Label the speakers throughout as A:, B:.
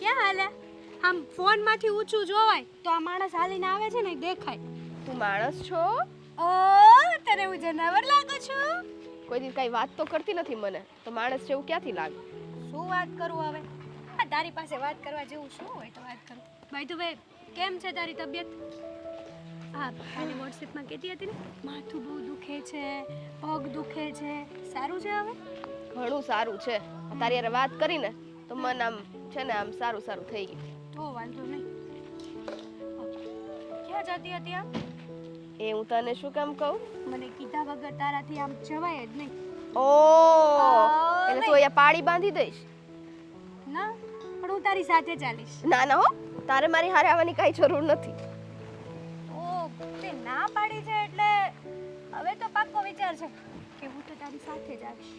A: ક્યાં હાલ્યા? આમ ફોનમાંથી ઊંચું જોવાય તો આ માણસ હાલીને આવે છે ને દેખાય.
B: તું માણસ છો?
A: ઓ તને હું જનાવર લાગુ છું?
B: કોઈ દી કઈ વાત તો કરતી નથી મને, તો માણસ જેવું ક્યાંથી લાગે?
A: શું વાત કરું હવે? આ તારી પાસે વાત કરવા જેવું શું હોય તો વાત કરું. ભાઈ તું ભાઈ કેમ છે તારી તબિયત? હા કાલે વોટ્સએપમાં કહેતી હતી ને માથું બહુ દુખે છે, પગ દુખે છે, સારું છે હવે?
B: ઘણું સારું છે. તારી હારે વાત કરીને તો મન આમ છે ને આમ સારું સારું થઈ ગયું.
A: તો વાંધો નહીં. ક્યાં જતી હતી આમ?
B: એ હું તને શું કામ કહું?
A: મને કીધા વગર તારાથી આમ જવાય જ નહીં.
B: ઓ એટલે તું અહીંયા પાડી બાંધી દઈશ?
A: ના પણ હું તારી સાથે ચાલીશ.
B: ના ના હો, તારે મારી હારે આવવાની કઈ જરૂર નથી.
A: ઓ તે ના પાડી છે એટલે હવે તો પાક્કો વિચાર છે કે હું તો તારી સાથે જ આવીશ.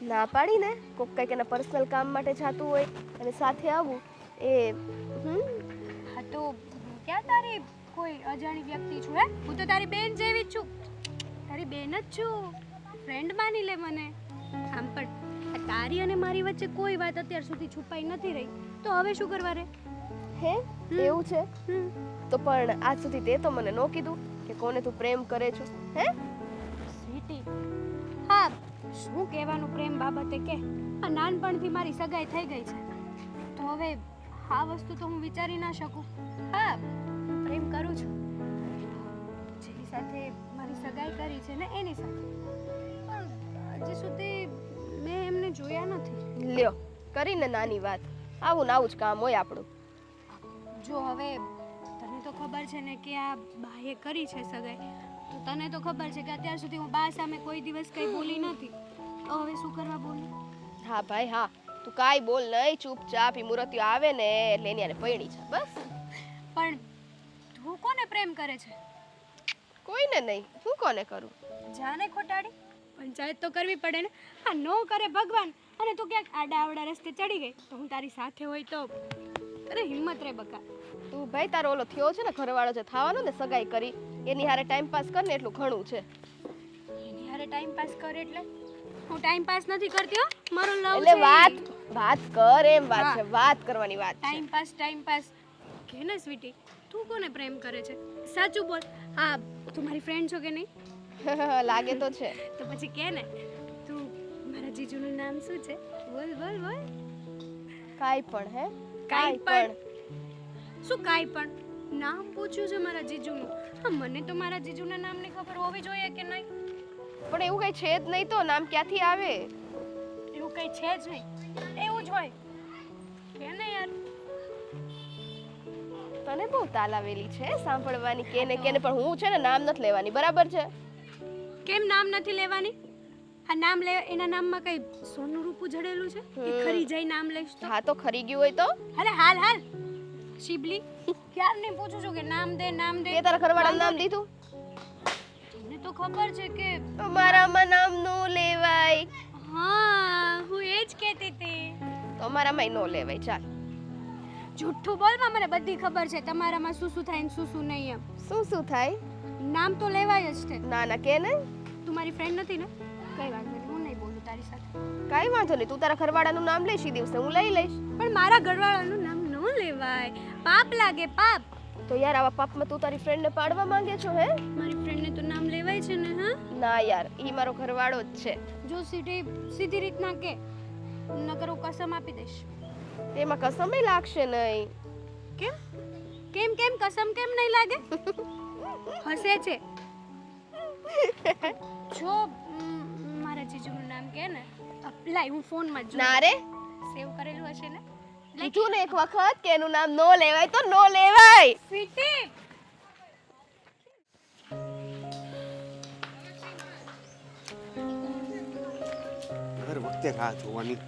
B: ના પાડી ને કોક કઈક એના પર્સનલ કામ માટે જાતું હોય અને સાથે આવું એ
A: હા તો ક્યાં તારી કોઈ અજાણી વ્યક્તિ છું હે? હું તો તારી બેન જેવી જ છું. તારી બેન જ છું. ફ્રેન્ડ માની લે મને. આમ પણ આ તારી અને મારી વચ્ચે કોઈ વાત અત્યાર સુધી છુપાઈ નથી રહી તો હવે શું કરવા રે?
B: હે એવું છે? તો પણ આજ સુધી તે તો મને નો કીધું કે કોને તું પ્રેમ કરે છો? હે
A: સ્વીટી, હા શું કહેવાનું પ્રેમ બાબતે કે આ નાનપણથી મારી સગાઈ થઈ ગઈ છે તો હવે આ વસ્તુ તો હું વિચારી ના શકું. હા પ્રેમ કરું છું જેની સાથે મારી સગાઈ કરી છે ને એની સાથે, પણ હજી સુધી મેં એમને જોયા નથી.
B: લ્યો કરીને નાની વાત, આવું ને આવું જ કામ હોય આપણું.
A: જો હવે તને તો ખબર છે ને કે આ બાએ કરી છે સગાઈ, તો તને તો ખબર છે કે અત્યાર સુધી હું બા સામે કોઈ દિવસ કંઈ બોલી નથી, તો હવે શું કરવા બોલું?
B: હા ભાઈ હા, તું કાઈ બોલ નહીં, ચૂપચાપ ઈ મૂર્તિઓ આવે ને એટલે એની આને પૈણી છે બસ.
A: પણ તું કોને પ્રેમ કરે છે?
B: કોઈને નહીં, હું કોને કરું?
A: જાને ખોટાડી પંચાયત તો કરવી પડે ને. હા નો કરે ભગવાન અને તું ક્યાંક આડા આવડા રસ્તે ચડી ગઈ તો હું તારી સાથે હોય તો અરે હિંમત રે બકા.
B: તું ભાઈ તારો ઓલો થયો છે ને ઘરવાળો જે થવાનો ને સગાઈ કરી એની હારે ટાઈમ પાસ કર ને એટલું ઘણું છે.
A: એની હારે ટાઈમ પાસ કર એટલે હું ટાઈમ પાસ નથી કરતી હો, મારો લવ
B: એટલે
A: છે.
B: વાત કર એમ વાત છે, વાત કરવાની વાત છે.
A: ટાઈમ પાસ કે ને સ્વીટી, તું કોને પ્રેમ કરે છે? સાચું બોલ. હા તું મારી ફ્રેન્ડ છો કે નહીં?
B: લાગે તો છે.
A: તો પછી કે ને તું મારા જીજુનું નામ શું છે? બોલ બોલ બોલ.
B: કાઈ પણ હે?
A: કાઈ પણ શું કાઈ પણ? નામ પૂછ્યું છે મારા જીજુનું. હા મને તો મારા જીજુના નામની ખબર હોવી જોઈએ કે નહીં?
B: પણ એવું કઈ છે જ નહીં તો નામ ક્યાંથી આવે?
A: એવું કઈ છે જ નહીં, એવું જ હોય કે ને યાર.
B: તને બહુ તાલાવેલી છે સાંભળવાની કેને કેને, પણ હું છે ને નામ નથી લેવાની, બરાબર છે?
A: કેમ નામ નથી લેવાની? આ નામ લે એના નામમાં કઈ સોનું રૂપું જડેલું છે કે ખરી જાય નામ લઈશ તો?
B: હા તો ખરી ગયું હોય તો?
A: અરે હાલ હાલ શિબલી, ક્યારની પૂછું છું કે નામ દે નામ દે.
B: તે તારા ઘરવાળાનું નામ દીધું?
A: તને તો ખબર છે કે
B: મારામાં નામ નો લેવાય.
A: હા હું એ જ કહેતી હતી.
B: તો મારામાં નો લેવાય. ચાલ
A: જુઠ્ઠું બોલમાં મને બધી ખબર છે તમારામાં શું શું થાય ને શું શું નહીં એમ.
B: શું શું થાય?
A: નામ તો લેવાય જ છે.
B: ના ના કે ને.
A: તું મારી ફ્રેન્ડ નથી ને? કઈ વાંધો નહીં, હું નહીં બોલું તારી સાથે.
B: કાઈ વાંધો નહીં, તું તારા ઘરવાળાનું નામ લઈશ ઈ દિવસે હું લઈ લઈશ.
A: પણ મારા ઘરવાળાનું નામ ન લેવાય, પાપ લાગે પાપ.
B: તો યાર આવા પાપમાં તું તારી ફ્રેન્ડને પાડવા માંગે છો? હે
A: મારી ફ્રેન્ડને તો નામ લેવાય છે ને. હા
B: ના યાર, ઈ મારો ઘરવાળો જ છે.
A: જો સીધી રીતના કે નકર હું કસમ આપી દઈશ.
B: તેમાં કસમે લાગશે નહીં.
A: કેમ કેમ કેમ કસમ કેમ નહીં લાગે? હસે છે. જો મારા જીજુનું નામ કે ને લાઈ હું ફોનમાં જ
B: ના રે,
A: સેવ કરેલું હશે ને.
B: કીધું ને એક વખત કે એનું નામ નો લેવાય તો નો લેવાય.
A: સ્વીટી
C: દર વખતે રાહ જોવાની.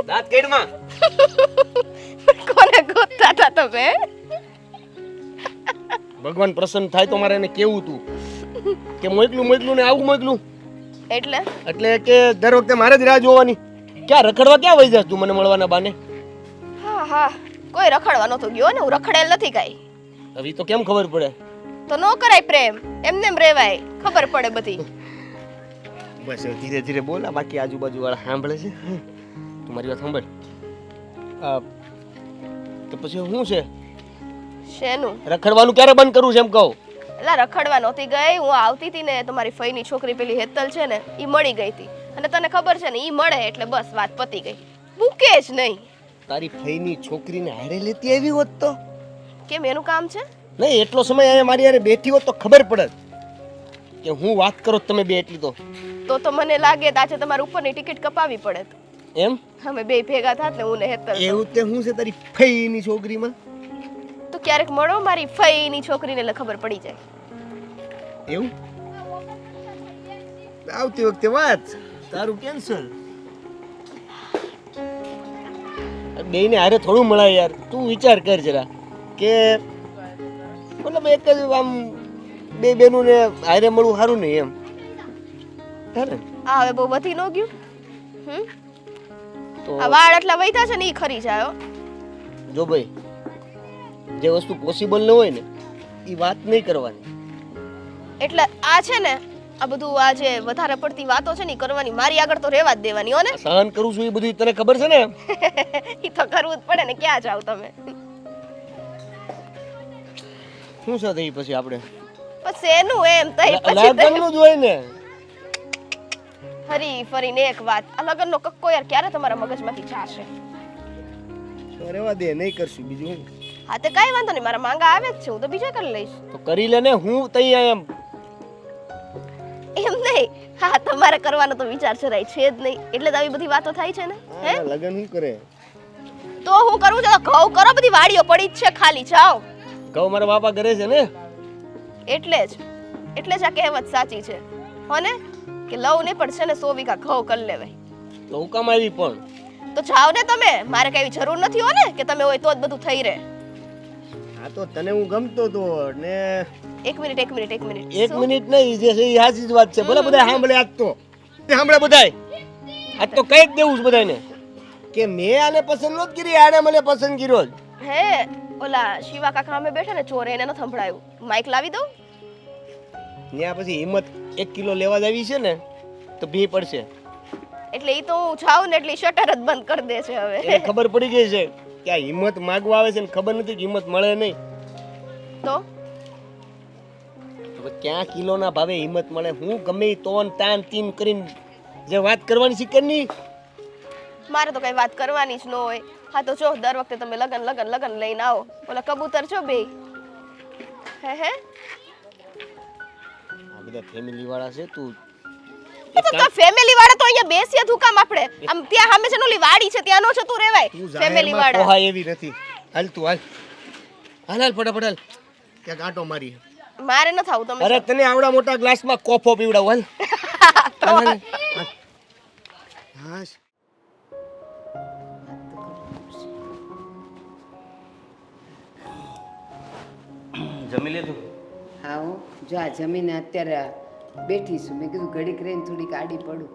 C: દાંત કેડમાં
B: કોને ગોતતા હતા તમે?
C: ભગવાન પ્રસન્ન થાય તો મારે એને કેવું તું કે મોકલું ને આવું મોકલું.
B: એટલે
D: એટલે કે દર વખતે મારે જ રાહ જોવાની. ક્યાં રખડવા ક્યાં વહી જાસ તું મને મળવાના બાને?
B: હા હા કોઈ રખડવા નતો ગયો ને, હું રખડેલ નથી કાંઈ.
D: હવે ઈ તો કેમ ખબર પડે?
B: તો નો કરાય પ્રેમ, એમને એમ રેવાય, ખબર પડે બધી.
D: બસ હવે ધીરે ધીરે બોલ, આ બાકી આજુબાજુ વાળા સાંભળે છે. તું મારી વાત સાંભળ. તો પછી શું છે?
B: શેનું?
D: રખડવાનું ક્યારે બંધ કરવું છે એમ કહું?
B: એલા રખડવા નહોતી ગઈ, હું આવતી હતી ને તો મારી ફઈની છોકરી પેલી હેતલ છે ને ઈ મળી ગઈ હતી. અને તને ખબર છે ને ઈ મળે એટલે બસ વાત પતી ગઈ. મૂકે જ નહીં.
D: તારી ફઈની છોકરીને હારે લેતી આવી હોત તો?
B: કેમ એનું કામ છે?
D: નહીં, એટલો સમય અહીંયા મારી હારે બેઠી હોત તો ખબર પડે કે હું વાત કરો તમે બે એટલી તો.
B: તો મને લાગે કે આજે તમારે ઉપરની ટિકિટ કપાવી પડે.
D: એમ?
B: અમે બે ભેગા થાત ને હું ને હેતલ.
D: એવું તે શું છે તારી ફઈની છોકરીમાં?
B: તો ક્યારેક મળો મારી ફઈની છોકરીને એટલે ખબર પડી જાય.
D: એવું? આવતી વખતે વાત તારું કેન્સલ. બેયને હારે થોડું મળાય યાર. તું વિચાર કર જરા કે મતલબ એક જ આમ બે બેનું ને હારે મળવું સારું નહીં એમ.
B: આ હવે બહુ વધી ન ગયું?
D: તો
B: આ વાળ એટલા વૈધા છે ને ઈ ખરી જાય હો.
D: જો ભાઈ, જે વસ્તુ પોસિબલ ન હોય ને એ વાત નહીં કરવાની.
B: એટલે આ છે ને આ બધું આ જે વધારે પડતી વાતો છે ને ઈ કરવાની, મારી આગળ તો રહેવા જ દેવાની હો ને.
D: સહન કરું છું એ બધું તને ખબર છે ને?
B: ઈ તો કરવું જ પડે ને, ક્યાં જાવ તમે?
D: શું છે થઈ પછી આપણે
B: પછી એનું એમ તઈ
D: લગ્નનું જ હોય ને.
B: ફરી ફરીને એક વાત, આ લગ્નનો કક્કો યાર ક્યારે તમારા મગજમાંથી જાશે?
D: તો રહેવા દે, નહીં કરશું બીજું હું.
B: હા તે કાઈ વાંધો નહીં, મારા માંગા આવે જ છે, હું તો બીજા કરી લઈશ.
D: તો કરી લે ને, હું તઈ એમ
B: એમ નહીં, હા તમારે કરવાનો તો વિચાર છે જ નહીં, એટલે તો આવી બધી વાતો થાય છે ને. હે
D: લગન શું કરે?
B: તો હું કરું છું, ઘઉં કરો, બધી વાડીઓ પડી જ છે ખાલી, જાઓ.
D: કહું મારા બાપા કરે છે ને.
B: એટલે જ આ કહેવત સાચી છે હોને કે લવ ને પણ છે ને 100 વીઘા ઘઉં કરી લેવાય.
D: તો હું કામ આવી પણ?
B: તો જાઓ ને તમે, મારે કઈ જરૂર નથી હો ને કે તમે હોય તો જ બધું થઈ રહે.
D: હા તો તને હું ગમતો તો ને.
B: એક મિનિટ
D: એક મિનિટ નહીં, જે છે એ સાચી જ વાત છે. ભલે બધા સાંભળે, આજ તો સાંભળે બધાય. આજ તો કઈ જ દેવું છે બધાને કે મેં આને પસંદ નહોત કરી, આને મને પસંદ કર્યો જ.
B: હે ઓલા શિવા કાકા અમે બેઠા ને ચોરે એને ન સંભળાયું, માઈક લાવી દઉં?
D: ત્યાં પછી હિંમત 1 કિલો લેવા જ આવી છે ને તો ભી પડશે.
B: એટલે ઈ તો હું જાઉં ને એટલે શટર જ બંધ કરી દે છે હવે.
D: એને ખબર પડી ગઈ છે કે આ હિંમત માંગવા આવે છે ને ખબર નથી કે હિંમત મળે નહીં.
B: તો
D: હવે ક્યાં કિલોના ભાવે હિંમત મળે? હું ગમે ઈ તોન તાન તીન કરીને જે વાત કરવાની શીખર નહીં.
B: મારે તો કઈ વાત કરવાની જ ન હોય. હા તો જો દર વખતે તમે લગન લઈને આવો, ઓલા કબૂતર છો બે. હે
D: આ બધા ફેમિલી વાળા છે. તું
B: તો ફેમિલી વાળા તો અહીંયા બેસીએ ધુકામ આપણે, આમ ત્યાં સામે છે ને ઓલી વાડી છે ત્યાં નો જતું રહેવાય. ફેમિલી વાળા
D: પોહા એવી નથી. હાલ તું હાલ હાલ ફટાફટ હાલ, ક્યાંક આંટો મારી.
B: મારે ન થાવું તમે.
D: અરે તને આવડા મોટા ગ્લાસમાં કોફો પીવડાવ. હાલ હા.
E: જમી લીધું?
F: હા હું જો આ જમીને અત્યારે બેઠી છું. મેં કીધું ઘડીક રહીને થોડીક આડી પડું.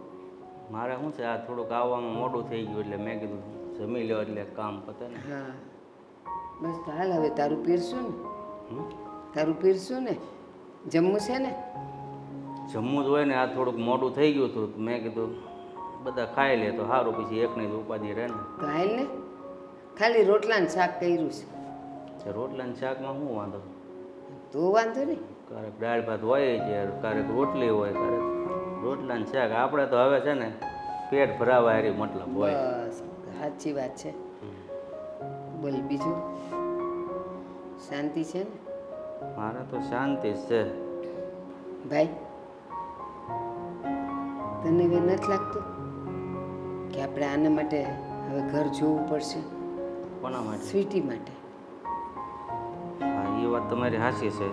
E: મારે શું છે, આ થોડુંક આવવામાં મોડું થઈ ગયું એટલે મેં કીધું જમી લ્યો એટલે કામ પતે ને.
F: હા બસ તો હાલ હવે તારું પીરશું ને?
E: હમ?
F: તારું પીરશું ને? જમવું છે ને?
E: જમવું જ હોય ને, આ થોડુંક મોડું થઈ ગયું હતું. મેં કીધું બધા ખાઈ લે તો સારું, પછી એકની જ ઉપાધિ રહે ને.
F: તો હાલ ને, ખાલી રોટલા ને શાક કર્યું છે.
E: રોટલા ને શાકમાં શું વાંધો?
F: તો વાંધો નહીં.
E: ક્યારેક દાળ ભાત હોય છે, ક્યારેક રોટલી હોય, ક્યારેક રોટલા ને શાક. આપણે તો હવે છે ને પેટ ભરાવા હારી મતલબ હોય.
F: બસ સાચી વાત છે. બોલ બીજું શાંતિ છે ને?
E: મારે તો શાંતિ જ છે.
F: ભાઈ તને હવે નથી લાગતું કે આપણે આના માટે હવે ઘર જોવું પડશે?
E: કોના માટે?
F: સ્વીટી માટે.
E: હા એ વાત તમારી સાચી છે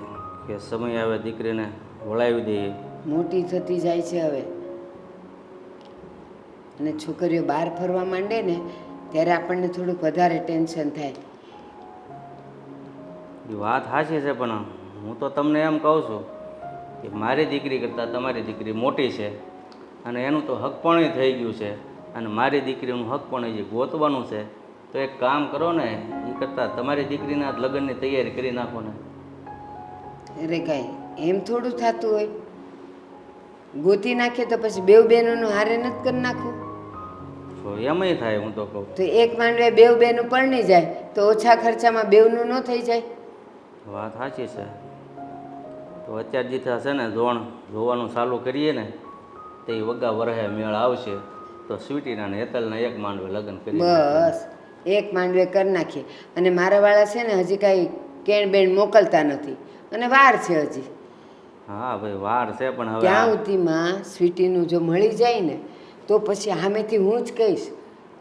E: કે સમય આવે દીકરીને વળાવી દઈએ.
F: મોટી થતી જાય છે હવે, અને છોકરીઓ બહાર ફરવા માંડે ને ત્યારે આપણને થોડુંક વધારે ટેન્શન થાય.
E: એ વાત સાચી છે, પણ હું તો તમને એમ કહું છું કે મારી દીકરી કરતાં તમારી દીકરી મોટી છે અને એનું તો હક પણ થઈ ગયું છે અને મારી દીકરીનું હક પણ હજી ગોતવાનું છે. તો એક કામ કરો ને, એ કરતાં તમારી દીકરીના લગ્નની તૈયારી કરી નાખો ને.
F: અરે કાંઈ એમ થોડું થતું હોય? ગોતી નાખીએ તો પછી બેવ બહેનોનું હારે નથી કરી નાખવું?
E: તો એમાંય થાય, હું તો કહું.
F: તો એક માંડવે બેવ બહેનું પરણી જાય તો ઓછા ખર્ચામાં બેવનું ન થઈ જાય?
E: વાત સાચી છે. તો અત્યાર જીથા છે ને જોણ જોવાનું ચાલુ કરીએ ને તે વગા વરહે મેળ આવશે તો સ્વીટીના ને હેતલના એક માંડવે લગ્ન કરી
F: બસ એક માંડવે કરી નાખીએ. અને મારા વાળા છે ને હજી કાંઈ કેણ બેન મોકલતા નથી અને વાર છે હજી.
E: હા ભાઈ વાર છે, પણ હવે
F: ત્યાં સુધીમાં સ્વીટીનું જો મળી જાય ને તો પછી સામેથી હું જ કહીશ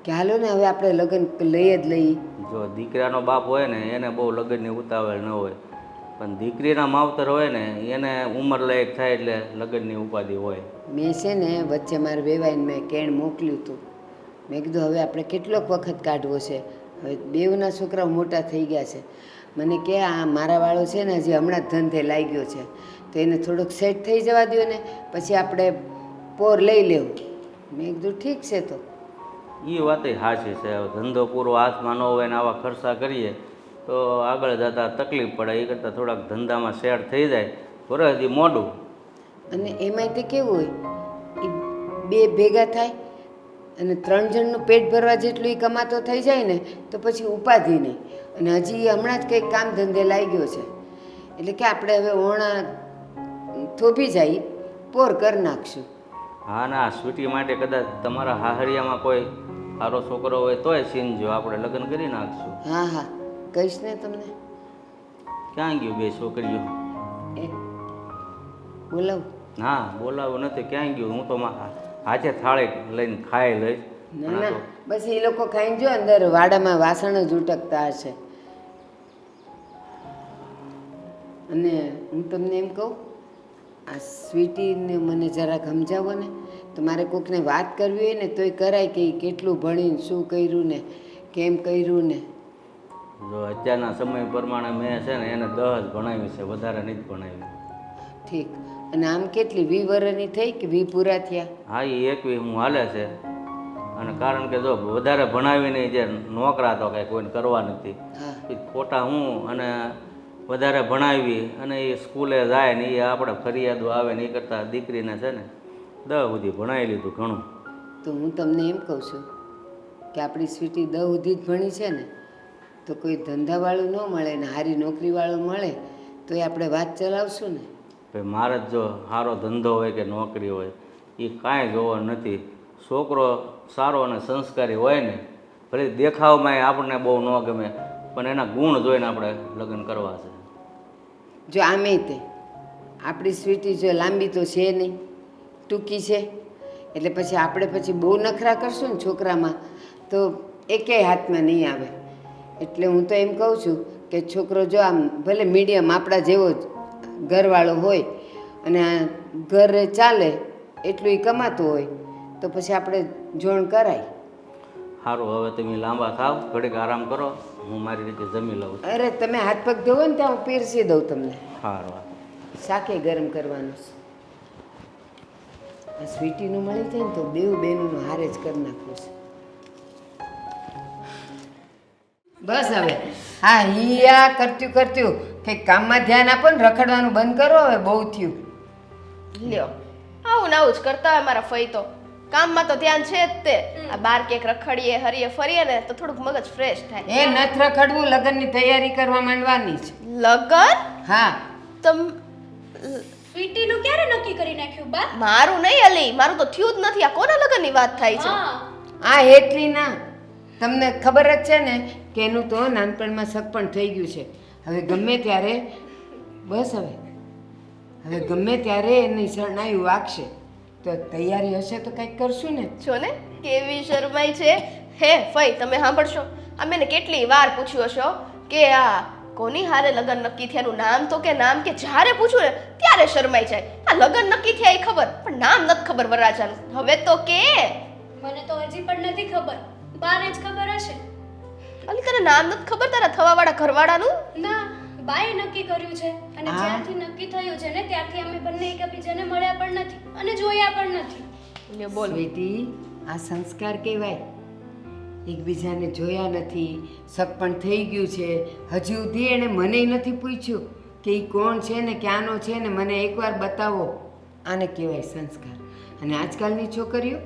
F: કે હાલો ને હવે આપણે લગ્ન લઈએ જ લઈએ.
E: જો દીકરાનો બાપ હોય ને એને બહુ લગ્નની ઉતાવળ ન હોય, પણ દીકરીના માવતર હોય ને એને ઉંમર લાયક થાય એટલે લગ્નની ઉપાધિ હોય.
F: મેં છે ને વચ્ચે મારે વેવાઈને મેં કેણ મોકલ્યું હતું. મેં કીધું હવે આપણે કેટલોક વખત કાઢવો છે, હવે બેવના છોકરાઓ મોટા થઈ ગયા છે. મને કે આ મારા વાળો છે ને હજી હમણાં જ ધંધે લાગ્યો છે તો એને થોડુંક સેટ થઈ જવા દો ને પછી આપણે પોર લઈ લેવું. મેં કીધું ઠીક છે. તો
E: એ વાતે સાચી છે. હવે ધંધો પૂરો હાથમાં ન હોય ને આવા ખર્ચા કરીએ તો આગળ જતાં તકલીફ પડે. એ કરતાં થોડાક ધંધામાં શેર થઈ જાય વરસથી મોડું.
F: અને એમાંય તે કેવું હોય એ બે ભેગા થાય અને 3 જણનું પેટ ભરવા જેટલું એ કમાતો થઈ જાય ને તો પછી ઉપાધિ નહીં. અને હજી હમણાં જ કંઈક કામ ધંધે લાગ્યો છે એટલે કે આપણે હવે ઓણા થોભી જાય પોર કરી નાખશું.
E: હા ના, સ્વીટી માટે કદાચ તમારા હાહરિયામાં કોઈ સારો છોકરો હોય તોય સીનજો, આપણે લગ્ન કરી નાખશું.
F: હા હા કહીશ ને તમને.
E: ક્યાં ગયું બે છોકરીઓ?
F: એ બોલાવું?
E: ના બોલાવું નથી. ક્યાં ગયું? હું તો હાથે થાળી લઈને ખાઈ લઈશ.
F: ના ના બસ એ લોકો ખાઈને જો અંદર વાડામાં વાસણ જ ઉટકતા હશે. અને હું તમને એમ કહું આ સ્વીટીને મને જરાક સમજાવો ને તો મારે કોઈકને વાત કરવી હોય ને તોય કરાય કે ઈ કેટલું ભણીને શું કર્યું ને કેમ કર્યું ને.
E: જો અત્યારના સમય પ્રમાણે મેં છે ને એને 10 જ ભણાવી છે, વધારે નથી ભણાવી.
F: ઠીક. અને આમ કેટલી 20 વર્ષની થઈ કે 20 પૂરા થયા?
E: હા એ 21 હું હાલે છે. અને કારણ કે જો વધારે ભણાવીને જે નોકરા તો કાંઈ કોઈને કરવા નથી,
F: હા
E: એ ખોટા હું અને વધારે ભણાવી અને એ સ્કૂલે જાય ને એ આપણે ફરિયાદો આવે ને એ કરતાં દીકરીને છે ને 10 સુધી ભણાવી લીધું ઘણું.
F: તો હું તમને એમ કહું છું કે આપણી સ્વીટી 10 સુધી જ ભણી છે ને તો કોઈ ધંધાવાળું ન મળે ને સારી નોકરીવાળો મળે તો એ આપણે વાત ચલાવશું ને.
E: ભાઈ મારે જ જો સારો ધંધો હોય કે નોકરી હોય એ કાંઈ જોવો નથી. છોકરો સારો અને સંસ્કારી હોય ને, ભલે દેખાવમાં આપણને બહુ ન ગમે પણ એના ગુણ જોઈને આપણે લગ્ન કરવા છે.
F: જો આમે તે આપણી સ્વીટી જો લાંબી તો છે નહીં, ટૂંકી છે, એટલે પછી આપણે પછી બહુ નખરા કરશું ને છોકરામાં તો એકેય હાથમાં નહીં આવે. એટલે હું તો એમ કહું છું કે છોકરો જો આમ ભલે મીડિયમ આપણા જેવો જ ઘરવાળો હોય અને આ ઘરે ચાલે એટલું એ કમાતું હોય તો પછી આપણે જોણ કરાય.
E: સારું, હવે તમે લાંબા થાવ, ઘડીક આરામ કરો, હું મારી રીતે જમી લઉં.
F: અરે તમે હાથ પગ ધોવો ને ત્યાં હું પીરસી દઉં તમને.
E: સારું.
F: શાકે ગરમ કરવાનું છે. આ સ્વીટીનું મળી જાય ને તો બેવ બેનનું હારે જ કરી નાખવું છે. બસ હવે હા હિયા કરતું કંઈક કામમાં ધ્યાન આપો ને, રખડવાનું બંધ કરો હવે, બહુ થયું.
B: લ્યો આવું ને આવું જ કરતા હોય મારા ફઈ તો. કામમાં તો ધ્યાન છે જ તે. આ બાર ક્યાંક રખડીએ હરીએ ફરીએ ને તો થોડુંક મગજ ફ્રેશ થાય.
F: એ નથી રખડવું, લગ્નની તૈયારી કરવા માંડવાની છે.
B: લગન?
F: હા
B: તમ
A: સ્વીટીનું ક્યારે નક્કી કરી નાખ્યું બા?
B: મારું નહીં અલી, મારું તો થયું જ નથી. આ કોના લગનની વાત થાય છે?
F: આ હેતલી ના તમને ખબર જ છે ને કે એનું તો નાનપણમાં સગપણ થઈ ગયું છે. હવે ગમે ત્યારે બસ હવે ગમે ત્યારે એની શરણાયું વાગશે તો તૈયારી હશે તો કંઈક કરશું ને.
B: જો ને કેવી શરમાઈ છે. હે ફઈ તમે સાંભળશો, આ મેં કેટલી વાર પૂછ્યું હશો કે આ કોની હારે લગ્ન નક્કી થયાનું નામ તો કે નામ કે જ્યારે પૂછું ને ત્યારે શરમાઈ જાય. આ લગ્ન નક્કી થયા એ ખબર પણ નામ નથી ખબર વરરાજાનું. હવે તો કે
A: મને તો હજી પણ નથી ખબર, બાને જ ખબર હશે.
B: અલી તને નામ નથી ખબર તારા થવાવાળા ઘરવાળાનું?
A: ના, બાએ નક્કી કર્યું છે અને જ્યારથી નક્કી થયું છે ને ત્યારથી અમે બંને એકબીજાને મળ્યા પણ નથી અને જોયા પણ નથી.
B: લ્યો બોલો.
F: સ્વીટી, આ સંસ્કાર કહેવાય. એકબીજાને જોયા નથી, સગપણ થઈ ગયું છે, હજી સુધી એણે મને નથી પૂછ્યું કે એ કોણ છે ને ક્યાંનો છે ને મને એકવાર બતાવો. આને કહેવાય સંસ્કાર. અને આજકાલની છોકરીઓ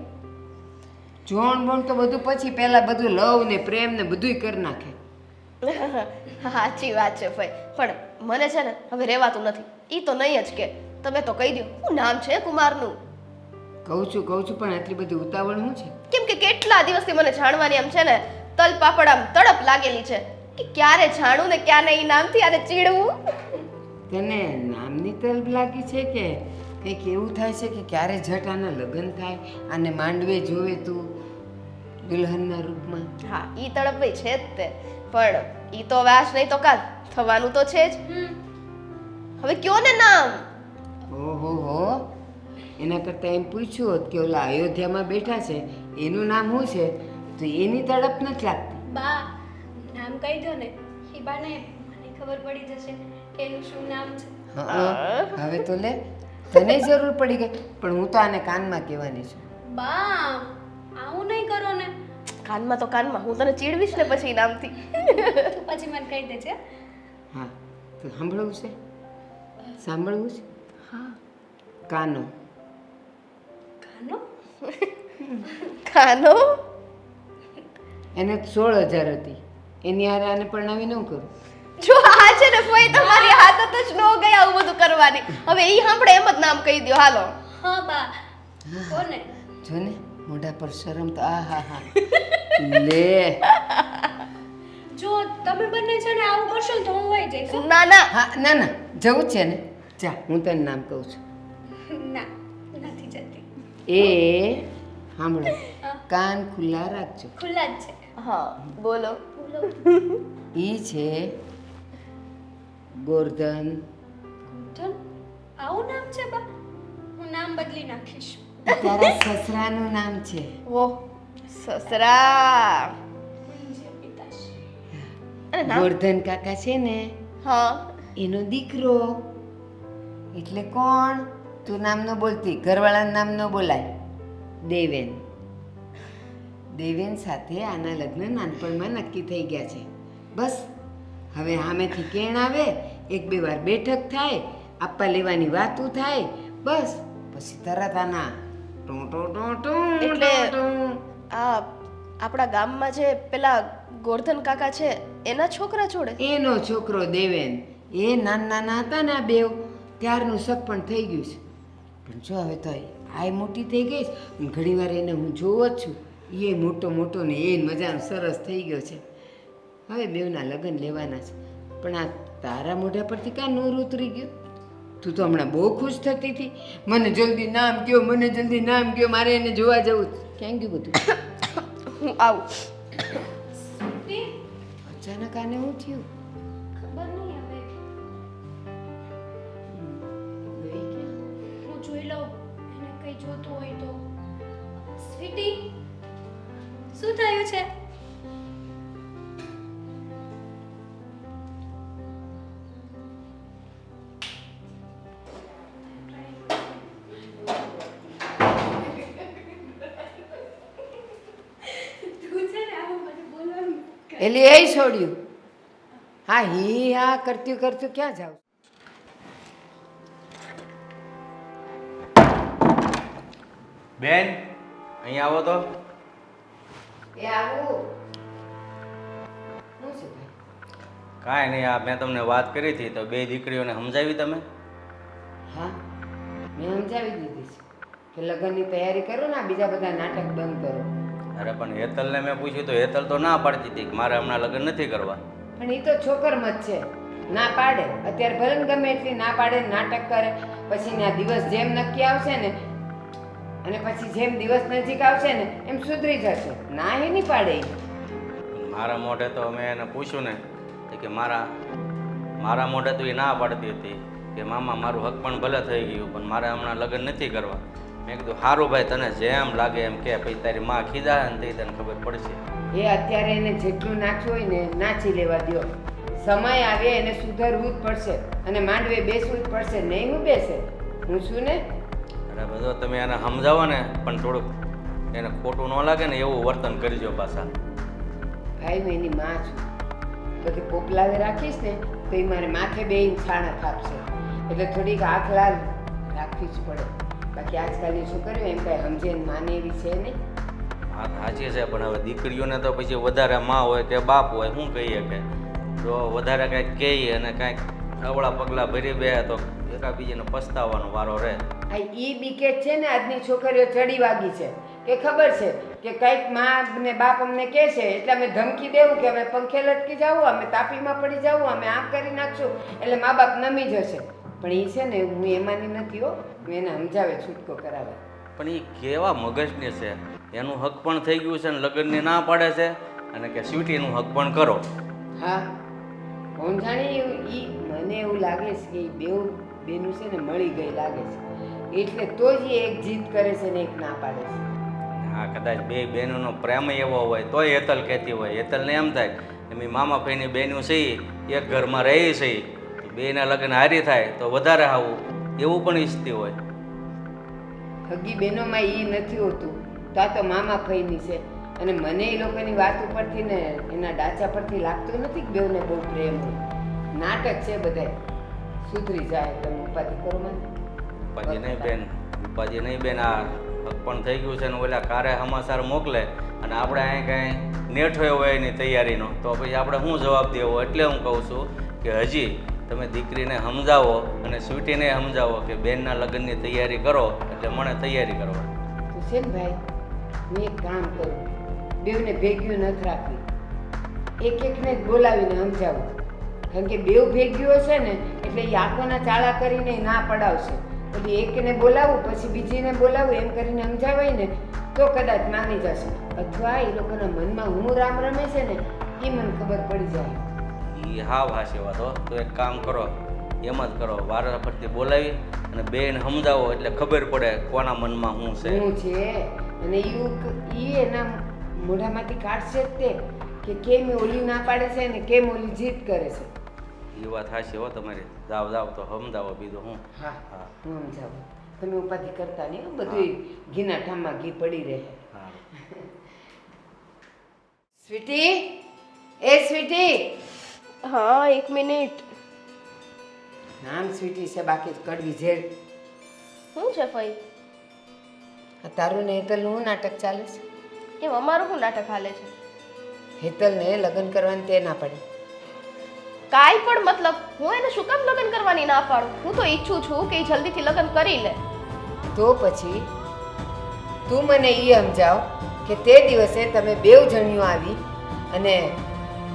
F: જોણ બોણ તો બધું પછી, પહેલાં બધું લવ ને પ્રેમ ને બધુંય કરી નાખે.
B: સાચી વાત છે ભાઈ, પણ મને છે ને હવે રહેવાતું નથી. ઈ તો નહીં જ કે તમે તો કહી દો શું નામ છે કુમારનું.
F: કહું છું પણ આટલી બધી ઉતાવળ શું છે?
B: કેમ કે કેટલા દિવસથી મને જાણવાની આમ છે ને તલ પાપડ આમ તડપ લાગેલી છે કે ક્યારે જાણું ને ક્યારે ઈ નામથી આને ચીડવું.
F: તને નામની તલબ લાગી છે કે કંઈક એવું થાય છે કે ક્યારે જટ આના લગ્ન થાય, આને માંડવે જોવે તું દુલ્હનના રૂપમાં?
B: હા ઈ તડપ ભાઈ છે જ તે, પણ ઈ તો હવે આજ નહીં તો કાલ થવાનું તો છે જ. હવે કયો ને નામ.
F: ઓહો હો, એના કરતાં એમ પૂછ્યું હોત કે ઓલા અયોધ્યામાં બેઠા છે એનું નામ શું છે, તો એની તડપ નથી લાગતી.
A: બા નામ કહી દો ને, એ બાને મને ખબર પડી જશે કે એનું શું નામ છે.
F: હા, હવે તો લે, તને જરૂર પડી ગઈ, પણ હું તો આને કાનમાં કહેવાની છું.
A: બા આવું નહીં કરો ને.
B: કાનમાં તો કાનમાં, હું તને ચીડવીશ ને પછી ઈ નામથી.
A: તું પછી મને કહી દેજે.
F: હા, તો સાંભળવું છે? સાંભળવું છે?
B: હા.
F: કાનો.
A: કાનો?
B: કાનો?
F: એને 16,000 હતી, એની હારે આને પરણાવી ન કરું.
B: જો આ છે ને ફોઈ તમારી આદત જ ન ગઈ આવું બધું કરવાની. હવે ઈ સાંભળે એમ જ નામ કહી દો હાલો.
A: હા બા કોને?
F: જો ને મોઢા પર શરમ તો આ હા હા લે.
A: જો તમે બંને છે ને આવું કરશો ને તો હું વહી જઈશ હો.
B: ના ના
F: હા ના ના જવું છે ને, જા હું તને નામ કહું છું.
A: ના નથી જતી.
F: એ સાંભળો, કાન ખુલ્લા રાખજો.
A: ખુલ્લા જ છે.
B: હા બોલો.
A: બોલો.
F: ઈ છે ગોર્ધન.
A: ગોર્ધન? આવું નામ છે બા? હું નામ બદલી નાખીશ.
F: તારા સસરાનું નામ છે.
B: ઓ સસરા.
A: જે પિતાશ્રી.
B: અને નામ?
F: ગોર્ધન કાકા છે ને
B: હા
F: એનો દીકરો. એટલે કોણ? તું નામ ન બોલતી, ઘરવાળાનું નામ ન બોલાય. દેવેન. દેવેન સાથે આના લગ્ન નાનપણમાં નક્કી થઈ ગયા છે. બસ હવે સામેથી કેણ આવે, 1-2 વાર બેઠક થાય, આપવા લેવાની વાતું થાય, બસ પછી તરત આના ટું ટું ટું ટું
B: એટલે
F: ટું.
B: આ આપણા ગામમાં જે પેલા ગોર્ધન કાકા છે એના છોકરા જોડે.
F: એનો છોકરો દેવેન. એ નાના હતા ને આ બેવ, ત્યારનું સગપણ થઈ ગયું છે. પણ જો હવે તો આય મોટી થઈ ગઈ છે, ઘણી વાર એને હું જોવો જ છું, એ મોટો ને એ મજાનો સરસ થઈ ગયો છે. હવે બેવના લગ્ન લેવાના છે. પણ આ તારા મોઢા પરથી કાં નૂર ઉતરી ગયું? તું તો હમણાં બહુ ખુશ થતી હતી, મને જલ્દી નામ કયો, મને જલ્દી નામ કયો, મારે એને જોવા જવું. ક્યાં ગયું બધું?
B: હું આવું.
F: અચાનક આને શું થયું?
A: ખબર નહીં હવે.
F: ગઈ ક્યાં?
A: હું જોઈ લઉં એને કઈ જોતું હોય તો. સ્વીટી શું થયું છે? તું છે ને આવું મને બોલવાનું.
F: એટલે એ છોડ્યું. હા હી હા કરતું ક્યાં જાવ?
E: બેન અહીંયા આવો તો.
F: એ આવું શું છે ભાઈ?
E: કાંઈ નહીં, આ મેં તમને વાત કરી હતી તો 2 દીકરીઓને સમજાવી તમે?
F: હા મેં સમજાવી દીધી છે કે લગ્નની તૈયારી કરો ને, આ બીજા બધા નાટક બંધ કરો.
E: અરે પણ હેતલને મેં પૂછ્યું તો હેતલ તો ના પાડતી હતી કે મારે હમણાં લગ્ન નથી કરવા.
F: પણ એ તો છોકરમત છે, ના પાડે. અત્યારે ભલે ને ગમે એટલી ના પાડે, નાટક કરે, પછી ના દિવસ જેમ નક્કી આવશે ને અને પછી જેમ દિવસ નજીક આવશે ને એમ સુધરી જશે. ના એ નહીં પાડે.
E: મારા મોઢે તો મેં એને પૂછ્યું ને કે મારા મોઢે તો એ ના પાડતી હતી કે મામા મારું હક પણ ભલે થઈ ગયું પણ મારે હમણાં લગ્ન નથી કરવા. મેં કીધું સારું ભાઈ, તને જેમ લાગે એમ કે પછી તારી માં ખીજાય ને તે તને ખબર પડશે.
F: એ અત્યારે એને જેટલું નાખ્યું હોય ને નાચી લેવા દો. સમય આવે એને સુધરવું જ પડશે અને માંડવે બેસવું જ પડશે. નહીં હું બેસે, હું છું ને.
E: અરે બધો તમે એને સમજાવો ને પણ થોડુંક એને ખોટું ન લાગે ને એવું વર્તન કરજો પાછા.
F: ભાઈ હું એની માં છું. બધી પોપલાવે રાખીશ ને તો એ મારે માથે બેહીને છાણા થાપશે, એટલે થોડીક આંખ લાલ રાખવી જ પડે. બાકી આજકાલની છોકરીઓ એમ કાંઈ સમજે ને માને એવી છે નહીં.
E: વાત સાચી છે પણ હવે દીકરીઓને તો પછી વધારે માં હોય કે બાપ હોય શું કહીએ કે જો વધારે કાંઈક કહીએ અને કાંઈક અવળા પગલાં ભરી બે તો એકાબીજાને પસ્તાવાનો વારો રહે.
F: આ ઈ બીકે છે ને આજની છોકરીઓ ચડી વાગી છે કે ખબર છે કે કંઈક માં ને બાપ અમને કહે છે એટલે અમે ધમકી દેવું કે અમે પંખે લટકી જાવું, અમે તાપીમાં પડી જાવું, અમે આમ કરી નાખશું એટલે મા બાપ નમી જશે. પણ એ છે ને હું એમાંની નથી હો, હું એને સમજાવે છૂટકો કરાવે.
E: પણ એ કેવા મગજની છે, એનું હક પણ થઈ ગયું છે ને લગ્નની ના પાડે છે અને કે સ્વીટીનું હક પણ કરો.
F: હા કોણ જાણે ઈ મને એવું લાગે છે કે બેઉ બેનું છે ને મળી ગઈ લાગે છે એટલે તો જ એ એક જીત કરે છે ને એક ના પાડે છે.
E: હા કદાચ બે બહેનોનો પ્રેમ એવો હોય તોય હેતલ કહેતી હોય. હેતલને એમ થાય કે મેં મામા ભાઈની બહેનું છે એક ઘરમાં રહી છે તો બેના લગ્ન હારી થાય તો વધારે આવું એવું પણ ઈચ્છતી હોય.
F: હગી બહેનોમાં એ નથી હોતું, તો આ તો મામા ફઈની છે. અને મને એ લોકોની વાત ઉપરથી ને એના ડાચા પરથી લાગતું નથી કે બેઉને બહુ પ્રેમ હોય. નાટક છે બધાય. સુધરી જાય તમે ઉપાધિ કરો મને.
E: ઉપાધિ નહીં બેન, ઉપાધિ નહીં બેન. આ હક પણ થઈ ગયું છે ને ઓલા કારે સમાચાર મોકલે અને આપણે અહીં કાંઈ નેઠો હોય એની તૈયારીનો તો પછી આપણે શું જવાબ દેવો. એટલે હું કહું છું કે હજી તમે દીકરીને સમજાવો અને સ્વીટીને સમજાવો કે બેનના લગ્નની તૈયારી કરો એટલે મને તૈયારી કરવા.
F: તો છે ને ભાઈ હું એક કામ કરું, બેઉને ભેગ્યું નથી રાખવી, એક એકને જ બોલાવીને સમજાવું. કારણ કે બેઉ ભેગ્યું હશે ને એટલે એ આંખોના ચાળા કરીને ના પડાવશે. એટલે એકને બોલાવું પછી બીજીને બોલાવું એમ કરીને સમજાવાય ને તો કદાચ માની જશે. અથવા એ લોકોના મનમાં હું રામ રમે છે ને એ મને ખબર પડી જાય.
E: એ હાવ હાશી વાત હો. તો એક કામ કરો, એમ જ કરો, વારા ફરતી બોલાવી અને બેન સમજાવો એટલે ખબર પડે કોના મનમાં શું છે.
F: હું છે અને એ એના મોઢામાંથી કાઢશે જ તે કે કેમ એ ઓલી ના પાડે છે ને કેમ ઓલી જીત કરે છે.
E: એ વાત હાશી હો તમારી. જાવ જાવ તો સમજાવો બીજું હું.
F: હા
E: હા
F: હું સમજાવું. તમે ઉપાધિ કરતા નહીં હો, બધું ઘીના ઠામમાં ઘી પડી રહે.
E: હા
F: સ્વીટી, એ સ્વીટી.
B: હા 1 મિનિટ.
F: નામ સ્વીટી છે બાકી કડવી ઝેર.
B: શું છે ફઈ?
F: આ તારું ને હેતલનું શું નાટક ચાલે છે?
B: એમ અમારું શું નાટક હાલે છે?
F: હેતલને લગ્ન કરવાની તે ના પાડી.
B: કાંઈ પણ મતલબ હું એને શું કામ લગ્ન કરવાની ના પાડું? હું તો ઈચ્છું છું કે એ જલ્દીથી લગ્ન કરી લે.
F: તો પછી તું મને એ સમજાવ કે તે દિવસે તમે બેઉ જણીઓ આવી અને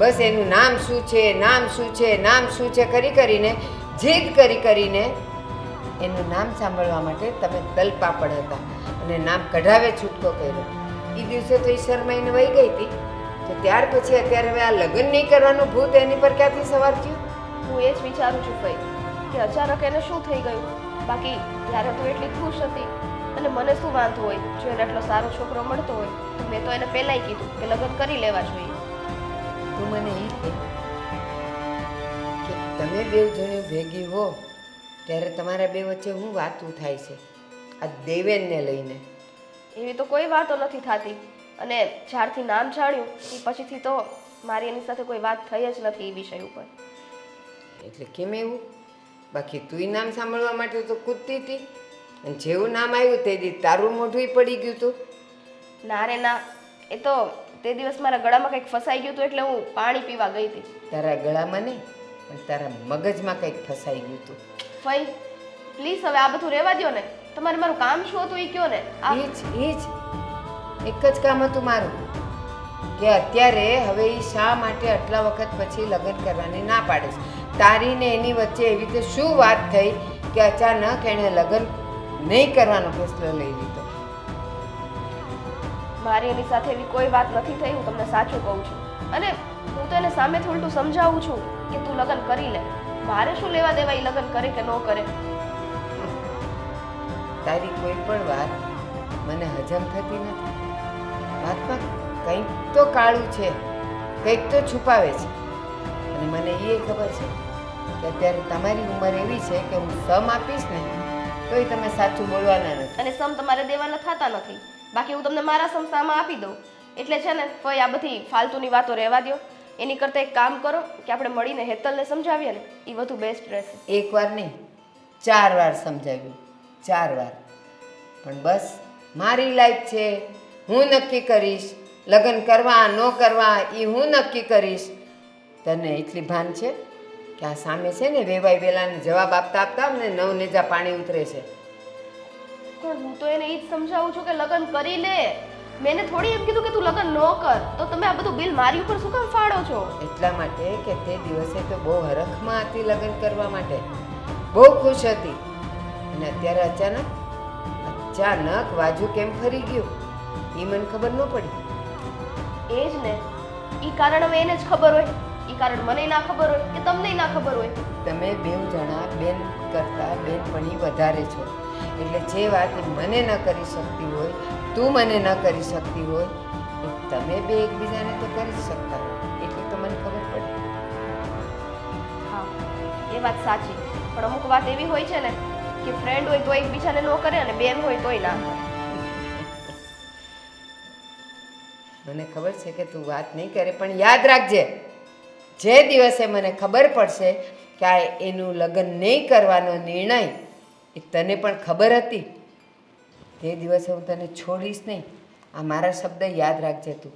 F: બસ એનું નામ શું છે, નામ શું છે, નામ શું છે કરી કરીને જીદ કરીને એનું નામ સાંભળવા માટે તમે તલપાપડ હતા અને નામ કઢાવે છૂટકો કર્યો. એ દિવસે તો એ શરમાઈને વહી ગઈ હતી, તો ત્યાર પછી અત્યારે હવે આ લગ્ન નહીં કરવાનું ભૂત એની પર ક્યાંથી સવાર થયું?
B: હું એ જ વિચારું છું ફઈ કે અચાનક એને શું થઈ ગયું. બાકી ત્યારે તો એટલી ખુશ હતી અને મને શું વાંધો હોય જો એને એટલો સારો છોકરો મળતો હોય તો મેં તો એને પહેલાંય કીધું કે લગ્ન કરી લેવા જોઈએ.
F: તું મને એ કહે કે તમે બેઉ જણીઓ ભેગી હો ત્યારે તમારા બે વચ્ચે શું વાતું થાય છે આ દેવેનને લઈને?
B: એવી તો કોઈ વાતો નથી થતી અને જ્યારથી નામ જાણ્યું એ પછીથી તો મારી એની સાથે કોઈ વાત થઈ જ નથી એ વિષય ઉપર.
F: એટલે કેમ એવું? બાકી તુંય નામ સાંભળવા માટે તો કૂદતી હતી અને જેવું નામ આવ્યું તે દી તારું મોઢું પડી ગયું હતું.
B: ના રે ના, એ તો તે દિવસ મારા ગળામાં કંઈક ફસાઈ ગયું હતું એટલે હું પાણી પીવા ગઈ હતી.
F: તારા ગળામાં નહીં પણ તારા મગજમાં કંઈક ફસાઈ ગયું હતું.
B: ફઈ પ્લીઝ હવે આ બધું રહેવા દ્યો ને. તમારે મારું કામ શું હતું એ કયો ને.
F: એ જ એક જ કામ હતું મારું કે અત્યારે હવે એ શા માટે આટલા વખત પછી લગ્ન કરવાની ના પાડે છે? તારી ને એની વચ્ચે એવી રીતે શું વાત થઈ કે અચાનક એણે લગ્ન નહીં કરવાનો ફેસલો લઈ લીધો?
B: મારી એની સાથે એવી કોઈ વાત નથી થઈ, હું તમને સાચું કહું છું. અને હું તો એને સામેથી ઉલટું સમજાવું છું કે તું લગ્ન કરી લે. મારે શું લેવા દેવા એ લગ્ન કરે કે ન કરે?
F: તારી કોઈ પણ વાત મને હજમ થતી નથી. વાતમાં કંઈક તો કાળું છે, કંઈક તો છુપાવે છે. અને મને એ ખબર છે કે અત્યારે તમારી ઉંમર એવી છે કે હું સમ આપીશ ને તોય તમે સાચું બોલવાના નથી.
B: અને સમ તમારે દેવાના થતા નથી. બાકી હું તમને મારા સંસ્થામાં આપી દઉં. એટલે છે ને ફઈ આ બધી ફાલતુની વાતો રહેવા દો. એની કરતાં એક કામ કરો કે આપણે મળીને હેતલને સમજાવીએ ને, એ વધુ બેસ્ટ રહેશે.
F: એકવાર નહીં 4 વાર સમજાવ્યું, 4 વાર. પણ બસ મારી લાઈફ છે, હું નક્કી કરીશ. લગ્ન કરવા ન કરવા એ હું નક્કી કરીશ. તને એટલી ભાન છે કે આ સામે છે ને વેવાઈ વેલાને જવાબ આપતા આપતા ને નવનેજા પાણી ઉતરે છે.
B: પણ હું તો એને એ જ સમજાવું છું કે લગ્ન કરી લે. મેં એને થોડી એમ કીધું કે તું લગ્ન ન કર. તો તમે આ બધું બિલ મારી ઉપર શું કામ ફાડો છો?
F: એટલા માટે કે તે દિવસે તો બહુ હરખમાં હતી લગ્ન કરવા માટે, બહુ ખુશ હતી. અને અત્યારે અચાનક વાજુ કેમ ફરી ગયું એ મને ખબર ન પડી.
B: એ જ ને, એ કારણ હવે એને જ ખબર હોય. એ કારણ મને ના ખબર હોય કે તમને ના ખબર હોય.
F: તમે બેવ જણા બેન કરતા બેનપણી વધારે છો. એટલે જે વાત એ મને ન કરી શકતી હોય, તું મને ન કરી શકતી હોય, એ તમે બે એકબીજાને તો કરી શકતા હોય. એટલું તો મને ખબર પડી.
B: હા, એ વાત સાચી. પણ અમુક વાત એવી હોય છે ને કે ફ્રેન્ડ હોય તો એકબીજાને ન કરે અને બેન હોય તોય ના કરે.
F: મને ખબર છે કે તું વાત નહીં કરે, પણ યાદ રાખજે, જે દિવસે મને ખબર પડશે કે આ એનું લગ્ન નહીં કરવાનો નિર્ણય એ તને પણ ખબર હતી, તે દિવસે હું તને છોડીશ નહીં. આ મારા શબ્દ યાદ રાખજે તું.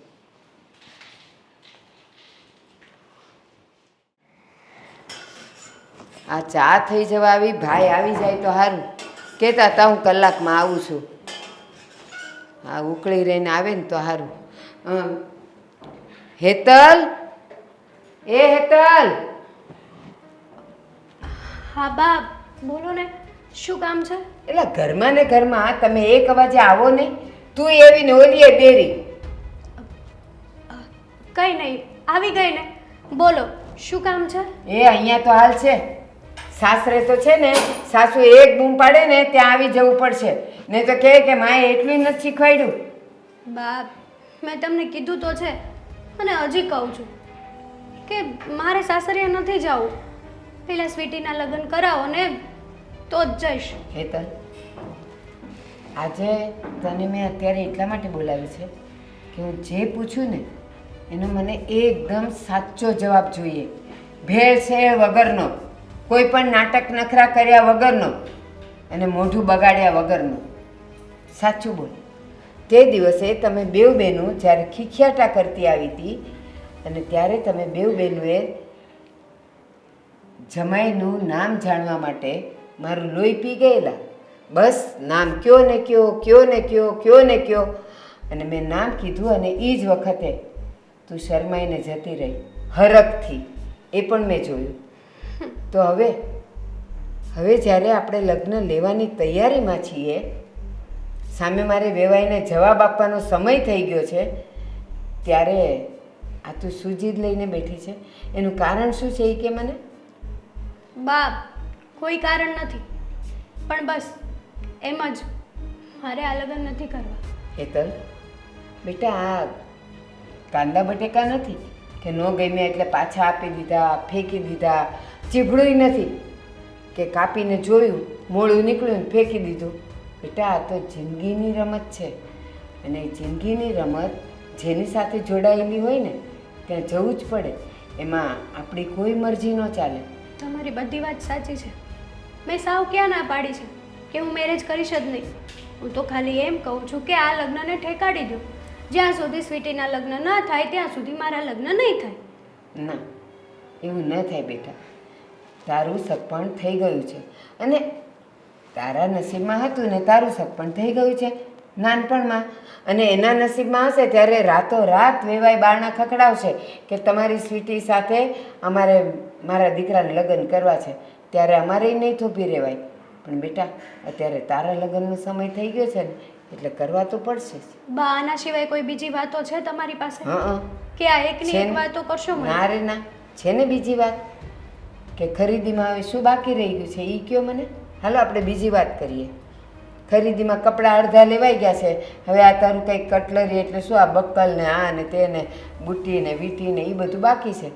F: આ ચા થઈ જવા આવી, ભાઈ આવી જાય તો સારું. કહેતા હતા હું કલાકમાં આવું છું. આ ઉકળી રહીને આવે ને તો સારું. હેતલ, એ હેતલ.
A: હા બા, બોલો ને, શું કામ છે?
F: એટલે ઘરમાં ને ઘરમાં તમે એક અવાજે આવો નહીં. તું એવી ને ઓલી એ બેરી.
A: કંઈ નહીં, આવી ગઈ ને. બોલો, શું કામ છે?
F: એ અહીંયા તો હાલ છે. સાસરે તો છે ને, સાસુ એક બૂમ પાડે ને ત્યાં આવી જવું પડશે. નહીં તો કહે કે માએ એટલું નથી શીખવાડ્યું.
A: બા, મેં તમને કીધું તો છે અને હજી કહું છું કે મારે સાસરિયા નથી જવું. પેલા સ્વીટીના લગ્ન કરાવો ને તો જ જઈશ.
F: હેતલ, આજે તને મેં અત્યારે એટલા માટે બોલાવી છે કે હું જે પૂછું ને એનો મને એકદમ સાચો જવાબ જોઈએ. ભેળસેળ વગરનો, કોઈ પણ નાટક નખરા કર્યા વગરનો અને મોઢું બગાડ્યા વગરનો. સાચું બોલ. તે દિવસે તમે બેવ બહેનો જ્યારે ખીખિયાટા કરતી આવી હતી અને ત્યારે તમે બેવ બહેનોએ જમાઈનું નામ જાણવા માટે મારું લોહી પી ગયેલા. બસ નામ કયો ને કયો, કયો ને કયો, કયો ને કયો. અને મેં નામ કીધું અને એ જ વખતે તું શરમાઈને જતી રહી હરખથી. એ પણ મેં જોયું. તો હવે જ્યારે આપણે લગ્ન લેવાની તૈયારીમાં છીએ, સામે મારે વેવાઈને જવાબ આપવાનો સમય થઈ ગયો છે, ત્યારે આ તું શું જીદ લઈને બેઠી છે? એનું કારણ શું છે એ કે મને?
A: બાપ, કોઈ કારણ નથી, પણ બસ એમ જ મારે આ લગ્ન નથી કરવા.
F: હેતલ બેટા, આ કાંદા બટેકા નથી કે ન ગમ્યા એટલે પાછા આપી દીધા, ફેંકી દીધા. ચીભડું નથી કે કાપીને જોયું, મોડું નીકળ્યું ને ફેંકી દીધું. બેટા, આ તો જિંદગીની રમત છે. અને એ જિંદગીની રમત જેની સાથે જોડાયેલી હોય ને ત્યાં જવું જ પડે. એમાં આપણી કોઈ મરજી ન ચાલે.
A: તમારી બધી વાત સાચી છે. મેં સાવ ક્યાં ના પાડી છે કે હું મેરેજ કરીશ જ નહીં. હું તો ખાલી એમ કહું છું કે આ લગ્નને ઠેકાડી દો. જ્યાં સુધી સ્વીટીના લગ્ન ના થાય ત્યાં સુધી મારા લગ્ન નહીં થાય.
F: ના, એવું ન થાય બેટા. તારું સગપણ થઈ ગયું છે અને તારા નસીબમાં હતું ને તારું સગપણ થઈ ગયું છે નાનપણમાં. અને એના નસીબમાં હશે ત્યારે રાતોરાત વેવાય બારણા ખખડાવશે કે તમારી સ્વીટી સાથે મારા દીકરાને લગ્ન કરવા છે. ત્યારે અમારે નહીં થોભી રહેવાય. પણ બેટા, અત્યારે તારા લગ્નનો સમય થઈ ગયો છે ને એટલે કરવા તો પડશે જ.
A: બા, આના સિવાય કોઈ બીજી વાતો છે તમારી પાસે?
F: હા,
A: કે આ એકની એક વાતો કરશો મને?
F: ના રે ના, છે ને બીજી વાત. કે ખરીદીમાં હવે શું બાકી રહી ગયું છે એ કયો મને. હાલો આપણે બીજી વાત કરીએ. ખરીદીમાં કપડાં અડધા લેવાઈ ગયા છે. હવે આ તારું કંઈક કટલરી એટલે શું આ બક્કલ ને આ ને તે ને બુટ્ટી ને વીટી ને એ બધું બાકી છે.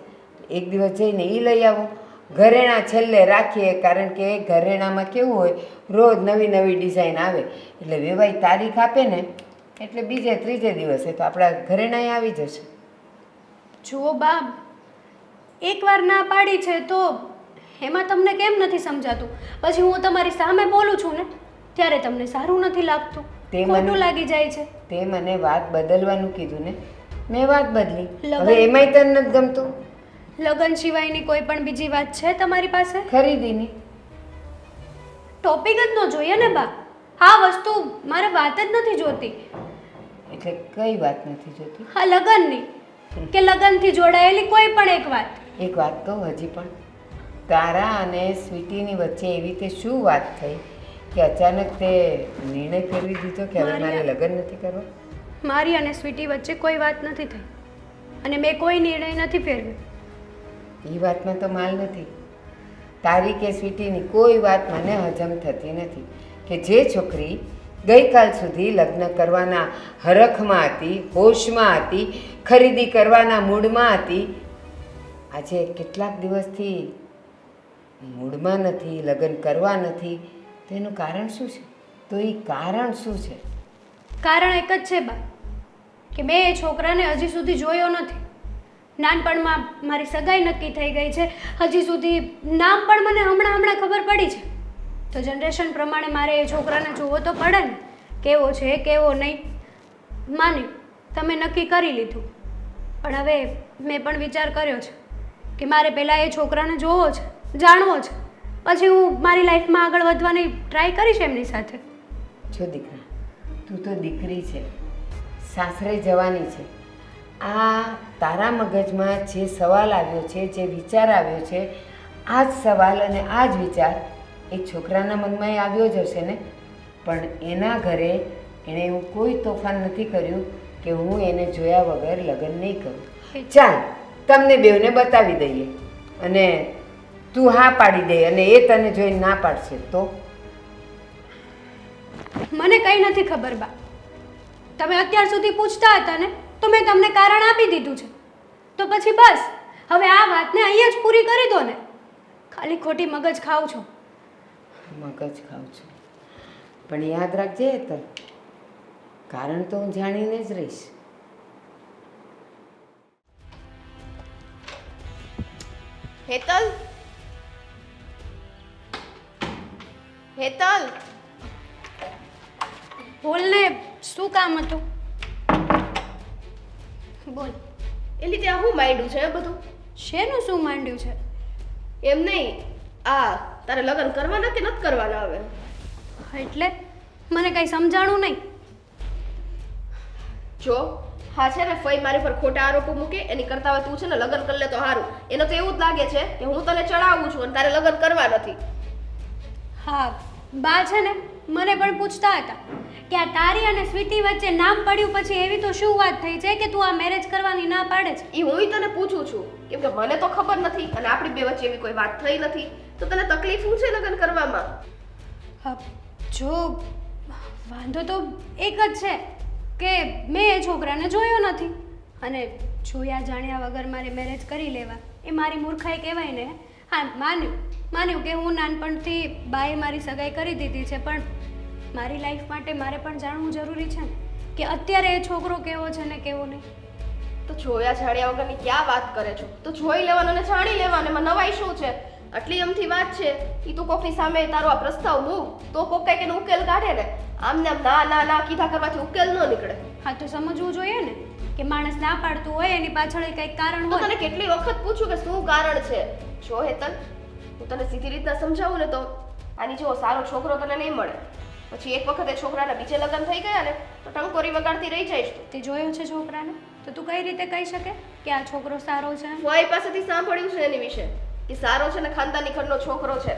F: એક દિવસ જઈને એ લઈ આવો ઘરેણાં છેલ્લે રાખીએ, કારણ કે ઘરેણામાં કેવું હોય, રોજ નવી નવી ડિઝાઇન આવે. એટલે વેવાઈ તારીખ આપે ને એટલે બીજે ત્રીજે દિવસે તો આપણા ઘરેણાંય આવી જશે.
A: જુઓ બા, એકવાર ના પાડી છે તો એમાં તમને કેમ નથી સમજાતું? પછી હું તમારી સામે બોલું છું ને ત્યારે તમને સારું નથી લાગતું,
F: તે મને-
A: ખોટું લાગી જાય છે.
F: તે મને વાત બદલવાનું કીધું ને, મેં વાત બદલી.
A: લગન-
F: હવે એમાંય તને નથી ગમતું?
A: લગ્ન સિવાયની કોઈ પણ બીજી વાત છે તમારી પાસે?
F: ખરીદીની
A: ટોપિક જ ન જોઈએ ને બા. આ વસ્તુ મારે વાત જ નથી જોતી.
F: એટલે કઈ વાત નથી જોતી?
A: આ લગ્નની કે લગ્નથી જોડાયેલી કોઈ પણ એક વાત.
F: એક વાત કહું, હજી પણ તારા અને સ્વીટીની વચ્ચે એવી રીતે શું વાત થઈ કે અચાનક તે નિર્ણય ફેરવી દીધો કે હવે મારે લગ્ન નથી કરવા?
A: મારી અને સ્વીટી વચ્ચે કોઈ વાત નથી થઈ અને મેં કોઈ નિર્ણય નથી ફેરવ્યો.
F: એ વાતમાં તો માલ નથી. તારી કે સ્વીટીની કોઈ વાત મને હજમ થતી નથી કે જે છોકરી ગઈકાલ સુધી લગ્ન કરવાના હરખમાં હતી, હોશમાં હતી, ખરીદી કરવાના મૂડમાં હતી, આજે કેટલાક દિવસથી મૂડમાં નથી, લગ્ન કરવા નથી. તો એનું કારણ શું છે? તો એ કારણ શું છે?
A: કારણ એક જ છે બા કે મેં એ છોકરાને હજી સુધી જોયો નથી. નાનપણમાં મારી સગાઈ નક્કી થઈ ગઈ છે, હજી સુધી નામ પણ મને હમણાં ખબર પડી છે. તો જનરેશન પ્રમાણે મારે એ છોકરાને જોવો તો પડે ને, કેવો છે કેવો નહીં. માન્યું, તમે નક્કી કરી લીધું, પણ હવે મેં પણ વિચાર કર્યો છે કે મારે પહેલાં એ છોકરાને જોવો છે, જાણવો છે, પછી હું મારી લાઈફમાં આગળ વધવાની ટ્રાય કરીશ એમની સાથે.
F: જો દીકરા, તું તો દીકરી છે, સાસરે જવાની છે. આ તારા મગજમાં જે સવાલ આવ્યો છે, જે વિચાર આવ્યો છે, આ જ સવાલ અને આ જ વિચાર એ છોકરાના મનમાં આવ્યો જ હશે ને. પણ એના ઘરે એણે એવું કોઈ તોફાન નથી કર્યું કે હું એને જોયા વગર લગ્ન નહીં કરું. ચાલ, તમને બેવને બતાવી દઈએ અને તું હા પાડી દે અને એ તને જોઈને ના પાડશે તો?
A: મને કંઈ નથી ખબર બા. તમે અત્યાર સુધી પૂછતા હતા ને તો મેં તમને કારણ આપી દીધું છે. તો પછી બસ હવે આ વાતને અહીંયા જ પૂરી કરી દો ને. ખાલી ખોટી મગજ ખાવ છો.
F: મગજ ખાઉં છું, પણ યાદ રાખજે તો કારણ તો હું જાણીને જ રહીશ.
B: હેતલ, હેતલ,
A: બોલને, શું કામ હતું? બોલ.
B: એલી ત્યાં હું માંડ્યું છે બધું?
A: શેનું શું માંડ્યું છે?
B: એમ નહીં, આ તારે લગ્ન કરવાના કે નથી કરવાના હવે?
A: એટલે મને કંઈ સમજાણું નહીં.
B: જો હા છે ને, ફઈ મારી પર ખોટા આરોપો મૂકે એની કરતા હવે તું છે ને લગ્ન કરી લે તો સારું. એને તો એવું જ લાગે છે કે હું તને ચડાવું છું અને તારે લગ્ન કરવા નથી.
A: હા, બા છે ને મને પણ પૂછતા હતા કે આ તારી અને સ્વીટી વચ્ચે નામ પડ્યું પછી એવી તો શું વાત થઈ છે કે તું આ મેરેજ કરવાની ના પાડે છે?
B: એ હું તને પૂછું છું કેમ કે મને તો ખબર નથી અને આપણી બે વચ્ચે એવી કોઈ વાત થઈ નથી. તો તને તકલીફ શું છે લગ્ન કરવામાં?
A: હા, જો વાંધો તો એક જ છે કે મેં એ છોકરાને જોયો નથી અને જોયા જાણ્યા વગર મારે મેરેજ કરી લેવા એ મારી મૂર્ખાઈ કહેવાય ને. હા, માન્યું કે હું નાનપણથી બાએ મારી સગાઈ કરી દીધી છે, પણ મારી લાઈફ માટે મારે પણ જાણવું જરૂરી છે ને કે અત્યારે એ છોકરો કેવો છે ને કેવો નહીં.
B: તો જોયા જાણ્યા વગરની ક્યાં વાત કરે છો? તો જોઈ લેવાનું અને જાણી લેવાનું, એમાં નવાઈ શું છે? આટલી અમથી વાત છે એ તું કોકની સામે તારો આ પ્રસ્તાવ મૂક તો કોક કઈક એનો ઉકેલ કાઢે ને. આમને આમ ના ના ના કીધા કરવાથી ઉકેલ ન નીકળે.
A: હા, તો સમજવું જોઈએ ને કે માણસ ના પાડતું હોય એની પાછળ કંઈક કારણ
B: તો
A: હોય.
B: તને કેટલી વખત પૂછ્યું કે શું કારણ છે? જો હેતલ, હું તને સીધી રીતના સમજાવું ને તો આની જેવો સારો છોકરો તને નહીં મળે. પછી એક વખત એ છોકરાના બીજે લગ્ન થઈ ગયા ને તો ટંકોરી વગાડતી રહી જઈશ.
A: તે જોયો છે છોકરાને તો તું કઈ રીતે કહી શકે કે આ છોકરો સારો છે?
B: ફોઈ પાસેથી સાંભળ્યું છે એની વિશે કે સારો છે ને ખાનદાની ઘરનો છોકરો છે.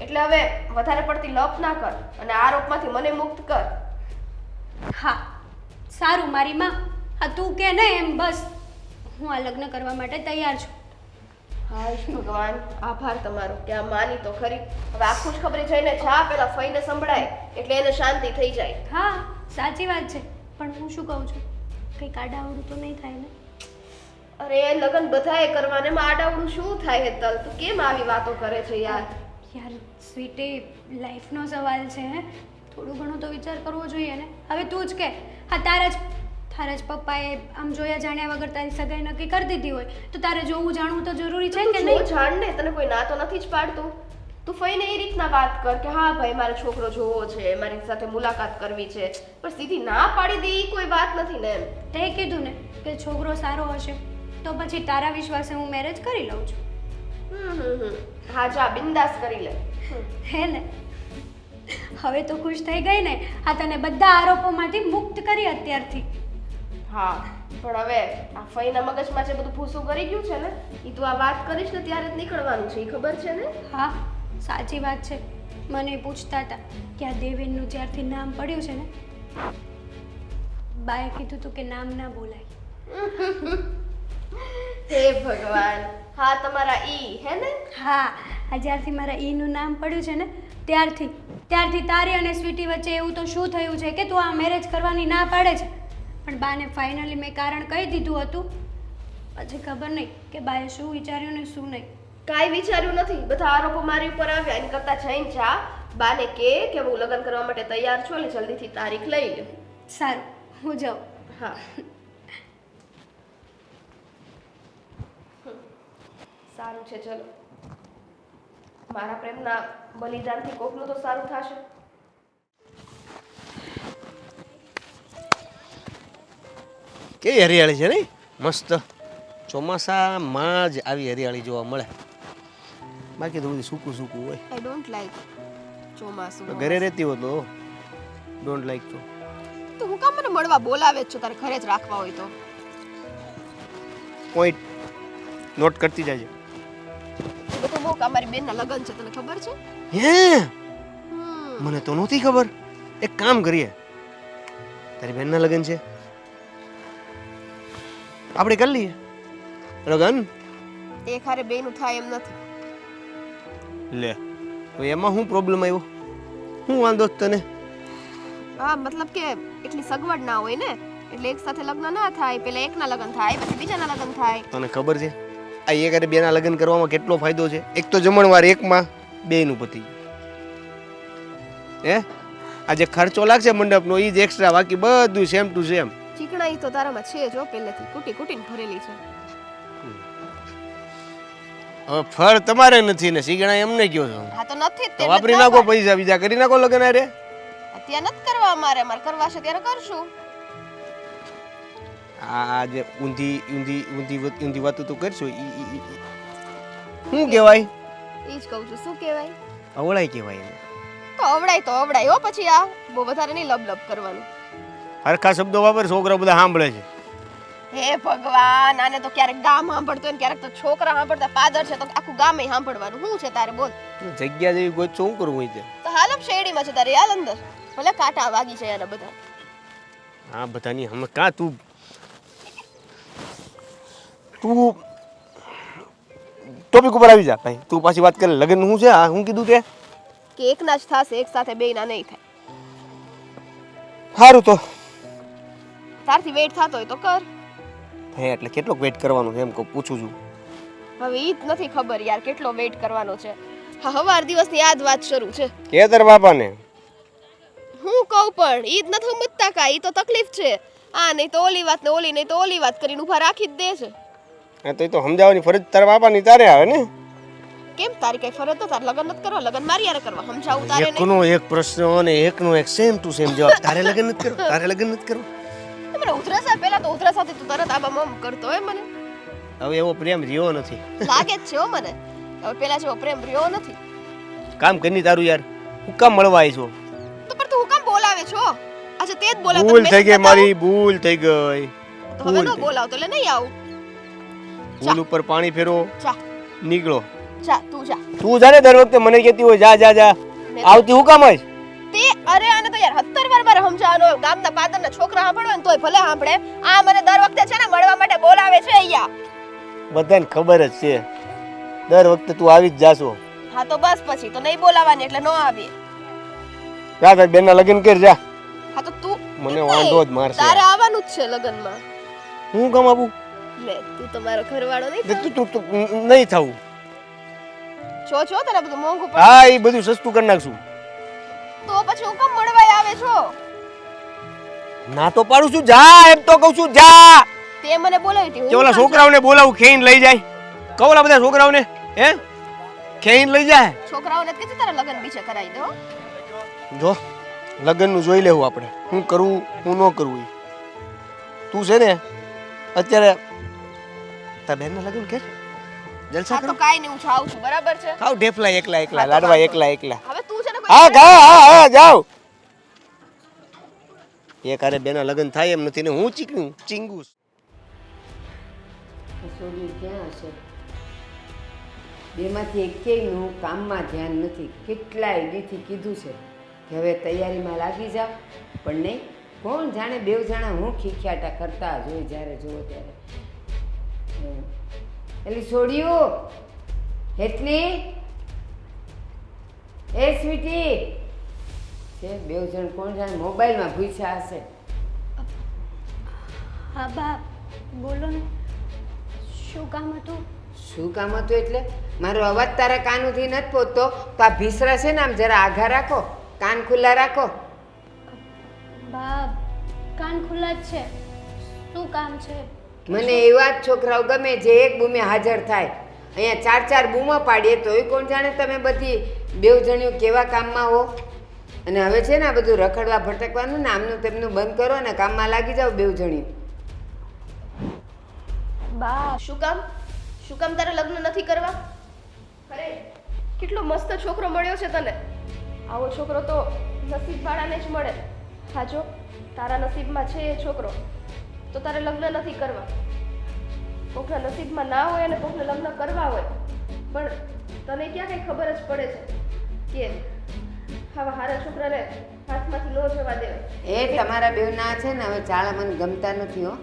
B: એટલે હવે વધારે પડતી લપ ના કર અને આરોપમાંથી મને મુક્ત કર.
A: હા, સારું મારી માં. હા, તું કે ને એમ બસ હું આ લગ્ન કરવા માટે તૈયાર છું.
B: હાય ભગવાન, આભાર તમારો કે આ માની તો ખરી. હવે આખું જ ખબરે જઈને જા પેલા ફઈને સંભળાય એટલે એને શાંતિ થઈ જાય.
A: હા, સાચી વાત છે, પણ હું શું કહું છું કંઈક આડાઅવડું તો નહીં થાય ને?
B: અરે લગન બધાએ કરવાને માં આડાવડું શું થાય હેતલ? તું કેમ આવી વાતો કરે છે યાર?
A: યાર સ્વીટી, લાઈફનો સવાલ છે હે, થોડું ઘણું તો વિચાર કરવો જોઈએ ને. હવે તું જ કે, હા તારા જ પપ્પાએ આમ જોયા જાણ્યા વગર તારી સગાઈ નક્કી કરી દીધી હોય તો તારે જોવું જાણવું તો જરૂરી છે કે
B: તું
A: નહીં?
B: જો જાણ ને, તને કોઈ ના તો નથી જ પાડતું. તું ફઈને એ રીતના વાત કર કે હા ભાઈ મારો છોકરો જોવો છે, મારી સાથે મુલાકાત કરવી છે, પણ સીધી ના પાડી દે ઈ કોઈ વાત નથી ને એમ.
A: તે કીધું ને કે છોકરો સારો હશે તો પછી તારા વિશ્વાસે હું મેરેજ કરી લઉં છું.
B: હા જા બિંદાસ કરી લે.
A: હે ને? હવે તો ખુશ થઈ ગઈ ને? આ તને બધા આરોપોમાંથી મુક્ત કરી અત્યારથી.
B: હા પણ હવે આ ફઈના મગજમાં જે બધું ભૂસું કરી ગયું છે ને, ઈ તું આ વાત કરીશ ને ત્યારે જ નીકળવાનું છે, ઈ ખબર છે ને?
A: હા સાચી વાત છે. મને પૂછતા હતા કે આ દેવેનનું જ્યારથી નામ પડ્યું છે ને, બાએ કીધું તું કે નામ ના બોલાય.
B: હે ભગવાન, હા તમારા ઈ હે ને?
A: હા, આ જ્યારથી મારા ઈનું નામ પડ્યું છે ને ત્યારથી તારી અને સ્વીટી વચ્ચે એવું તો શું થયું છે કે તું આ મેરેજ કરવાની ના પાડે છે? પણ બાને ફાઇનલી મેં કારણ કહી દીધું હતું. પછી ખબર નહીં કે બાએ શું વિચાર્યું ને શું નહીં.
B: કાંઈ વિચાર્યું નથી, બધા આરોપો મારી ઉપર આવ્યા. એની કરતા જઈને જા બાને કે હું લગ્ન કરવા માટે તૈયાર છું, એટલે જલ્દીથી તારીખ લઈ લે.
A: સારું, હું જાઉં.
B: હા સારું છે, ચલો. મારા પ્રેમના બલિદાનથી કોકનું તો સારું થશે.
D: કેવી હરિયાળી છે નહીં? મસ્ત. ચોમાસામાં જ આવી હરિયાળી જોવા મળે, બાકી તો બધું સૂકું સૂકું હોય.
B: આઈ ડોન્ટ લાઈક ચોમાસું.
D: તો ઘરે રહેતી હોય તો ડોન્ટ લાઈક તો.
B: તો હું કામ મને મળવા બોલાવે જ છો? તારે ઘરે જ રાખવા હોય તો
D: પોઈન્ટ નોટ કરતી જાજે.
B: એ બધું મોક અમારી બેનના લગ્ન છે, તને ખબર છે?
D: હે? મને તો નહોતી ખબર. એક કામ કરીએ, તારી બેનના લગ્ન છે, આપણે કરી લઈએ લગ્ન.
B: એક હારે બેયનું થાય એમ નથી.
D: લે તો એમાં શું પ્રોબ્લેમ આવ્યો? શું વાંધો છે તને?
B: હા મતલબ કે એટલી સગવડ ના હોય ને, એટલે એક સાથે લગ્ન ના થાય. પેલા એકના લગ્ન થાય, પછી બીજાના લગ્ન થાય.
D: તને ખબર છે આ એક હારે બેના લગ્ન કરવામાં કેટલો ફાયદો છે? એક તો જમણવાર એકમાં બેયનું પતી હે. આ જે ખર્ચો લાગશે મંડપનો એ જ એક્સ્ટ્રા, બાકી બધું સેમ ટુ સેમ.
B: ચીકણાઈ તો તારામાં છે જો પહેલેથી, કુટી કુટીને ભરેલી છે.
D: હવે ફળ તમારે નથી ને સીગણા એમને કયો છો?
B: હા તો નથી જ
D: તો
B: તે.
D: વાપરી નાખો પૈસા, બીજા કરી નાખો લગ્ન આરે.
B: અત્યારે નથી કરવા અમારે કરવા છે ત્યારે કરશું.
D: આ જે ઊંધી ઊંધી ઊંધી ઊંધી વાતો તો કરશો શું કહેવાય?
B: ઈ જ કહું છું, શું કહેવાય?
D: અવળાઈ કહેવાય એને.
B: તો અવડાય હો. પછી આ બહુ વધારે નહીં લબ કરવાનું.
D: હરખા શબ્દો વાપર, છોકરા બધા સાંભળે છે.
B: હે ભગવાન, આને તો ક્યારેક ગામ સાંભળતો હોય ને ક્યારેક તો છોકરા સાંભળતા. પાદર છે તો આખું ગામે સાંભળવાનું. શું છે તારે બોલ?
D: જગ્યા જેવી કોઈ શું કરવું હોય છે?
B: તો હાલ શેરડીમાં છે તારે, હાલ અંદર. ભલે કાંટા વાગી છે યાર બધા.
D: હા બધાની હમ કા તું ટોપિક ઉપર આવી જા ભાઈ. તું પાછી વાત કરે લગ્ન શું છે? આ શું કીધું તે?
B: કે એકના જ થશે, એક સાથે બેયના નહીં થાય.
D: સારું તો
B: તારથી વેઇટ થતો હોય તો કર.
D: હે એટલે કેટલોક વેઇટ કરવાનું છે એમ કહું, પૂછું છું.
B: હવે ઈ જ નથી ખબર યાર કેટલો વેઇટ કરવાનો છે. હા હવાર દિવસની આ જ વાત શરૂ છે.
D: કે તાર બાપાને
B: હું કહું પણ ઈ જ નથી સમજતા કા. ઈ તો તકલીફ છે. આ નહીં તો ઓલી વાત ને ઓલી નહીં તો ઓલી વાત કરીને ઊભા રાખી જ દે છે.
D: હા તો એ તો સમજાવવાની ફરજ તારા બાપાની તારે આવે ને.
B: કેમ તારી કઈ ફરજ તો? તાર લગ્ન નથી કરવા, લગ્ન મારી યારે કરવા. સમજાવું તારે નહીં.
D: એકનો એક પ્રશ્ન અને એકનો એક સેમ ટુ સેમ જવાબ. તારે લગ્ન નથી કરો, તારે લગ્ન નથી કરો.
B: મને ઉધરસા પહેલા તો ઉધરસાથી તું તરત આબા મમ કરતો હોય મને.
D: હવે એવો પ્રેમ રહ્યો નથી.
B: લાગે જ છે હો મને. હવે પેલા જેવો પ્રેમ રહ્યો નથી.
D: કામ કરી તારું યાર, હું કામ મળવા આવી છો?
B: તો પણ તું હું કામ બોલાવે છો? આજે તે જ બોલાવતો.
D: ભૂલ થઈ ગઈ મારી, ભૂલ થઈ ગઈ.
B: તો હવે ન બોલાવતો એટલે નહીં આવું.
D: ભૂલ ઉપર પાણી ફેરો,
B: જા
D: નીકળો.
B: જા તું જા.
D: તું જાને દર વખતે મને કહેતી હોય જા જા જા, આવતી હું કામ હોય?
B: તે અરે આને તો યાર 70 વાર સમજાવવાનો. ગામના પાદરના છોકરા સાંભળવા ને તોય ભલે સાંભળે. આ મને દર વખતે છે ને મળવા માટે બોલાવે છે અહીંયા.
D: બધાને ખબર જ છે દર વખતે તું આવી જ જાશો.
B: હા તો બસ પછી તો નહીં બોલાવાની એટલે નો આવી.
D: જા તારી બેનના લગ્ન કર જા.
B: હા તો તું
D: મને વાંધો જ મારશે.
B: તારે આવવાનું જ છે લગનમાં.
D: હું કામ આપું?
B: લે તું તો મારો ઘરવાળો નહીં
D: તું તું તું નહીં થવું.
B: છો તને બધું મોંઘું પડે
D: હા એ બધું સસ્તું કરી નાખશું.
B: તો પછી હું કેમ મળવાય આવે છો
D: ના તો પાડું છું, જા એમ તો કહું છું, જા.
B: તે મને બોલાવી હતી
D: કે ઓલા છોકરાઓને બોલાવું, ખેઈને લઈ જાય. કહો ઓલા બધા છોકરાઓને, હે ખેઈને લઈ જાય.
B: છોકરાઓને કે તારા લગ્ન બીજે કરાવી દો.
D: જો લગ્નનું જોઈ લેવું આપણે, હું કરવું હું ન કરવું ઈ. તું છે ને અત્યારે તાર બેનના લગ્ન કે જલસા
B: હા તો
D: કરો,
B: કાઈ નહીં, હું જાઉં છું, બરાબર છે.
D: ખાવ ઢેફલા એકલા એકલા, લાડવા એકલા એકલા.
B: હવે તું છે ને
D: હા જા, હા જાઓ. એક આરે બેના લગ્ન થાય એમ નથી ને હું ચીંગુસ.
F: છોડ્યું ક્યાં હશે? બેમાંથી એકેયનું કામમાં ધ્યાન નથી. કેટલાય દીથી કીધું છે કે હવે તૈયારીમાં લાગી જાઓ, પણ નહીં. કોણ જાણે બેવ જણા હું ખીખ્યાટા કરતા જોઈ જ્યારે જુઓ ત્યારે. એટલે છોડ્યું એટલી એ સ્વીટી છે બેવ જણ કોણ જાણે મોબાઈલમાં ભૂસ્યા હશે.
A: હા બા બોલો ને, શું કામ હતું?
F: શું કામ હતું એટલે? મારો અવાજ તારા કાનુથી નથી પહોંચતો તો આ ભીસરા છે ને આમ જરા આઘા રાખો, કાન ખુલ્લા રાખો.
A: બા કાન ખુલ્લા જ છે. શું કામ છે?
F: મને એવા જ છોકરાઓ ગમે જે એક બૂમે હાજર થાય. અહીંયા ચાર ચાર બૂમો પાડીએ તોય કોણ જાણે તમે બધી બેવ જણ્યું કેવા કામમાં હો. અને હવે છે ને આ બધું રખડવા ભટકવાનું ને આમનું તેમનું બંધ કરો ને કામમાં લાગી જાઓ બેવ જણ્યું.
B: બા શું કામ તારે લગ્ન નથી કરવા? અરે કેટલો મસ્ત છોકરો મળ્યો છે તને. આવો છોકરો તો નસીબવાળાને જ મળે. હા જો તારા નસીબમાં છે એ છોકરો, તો તારે લગ્ન નથી કરવા. કોકના નસીબમાં ના હોય અને કોકને લગ્ન કરવા હોય, પણ તને ક્યાં કંઈ ખબર જ પડે છે કે આવા હારા છોકરાને હાથમાંથી ન જવા દેવાય.
F: એ તમારા બેવના છે ને હવે ચાળા મને ગમતા નથી હો.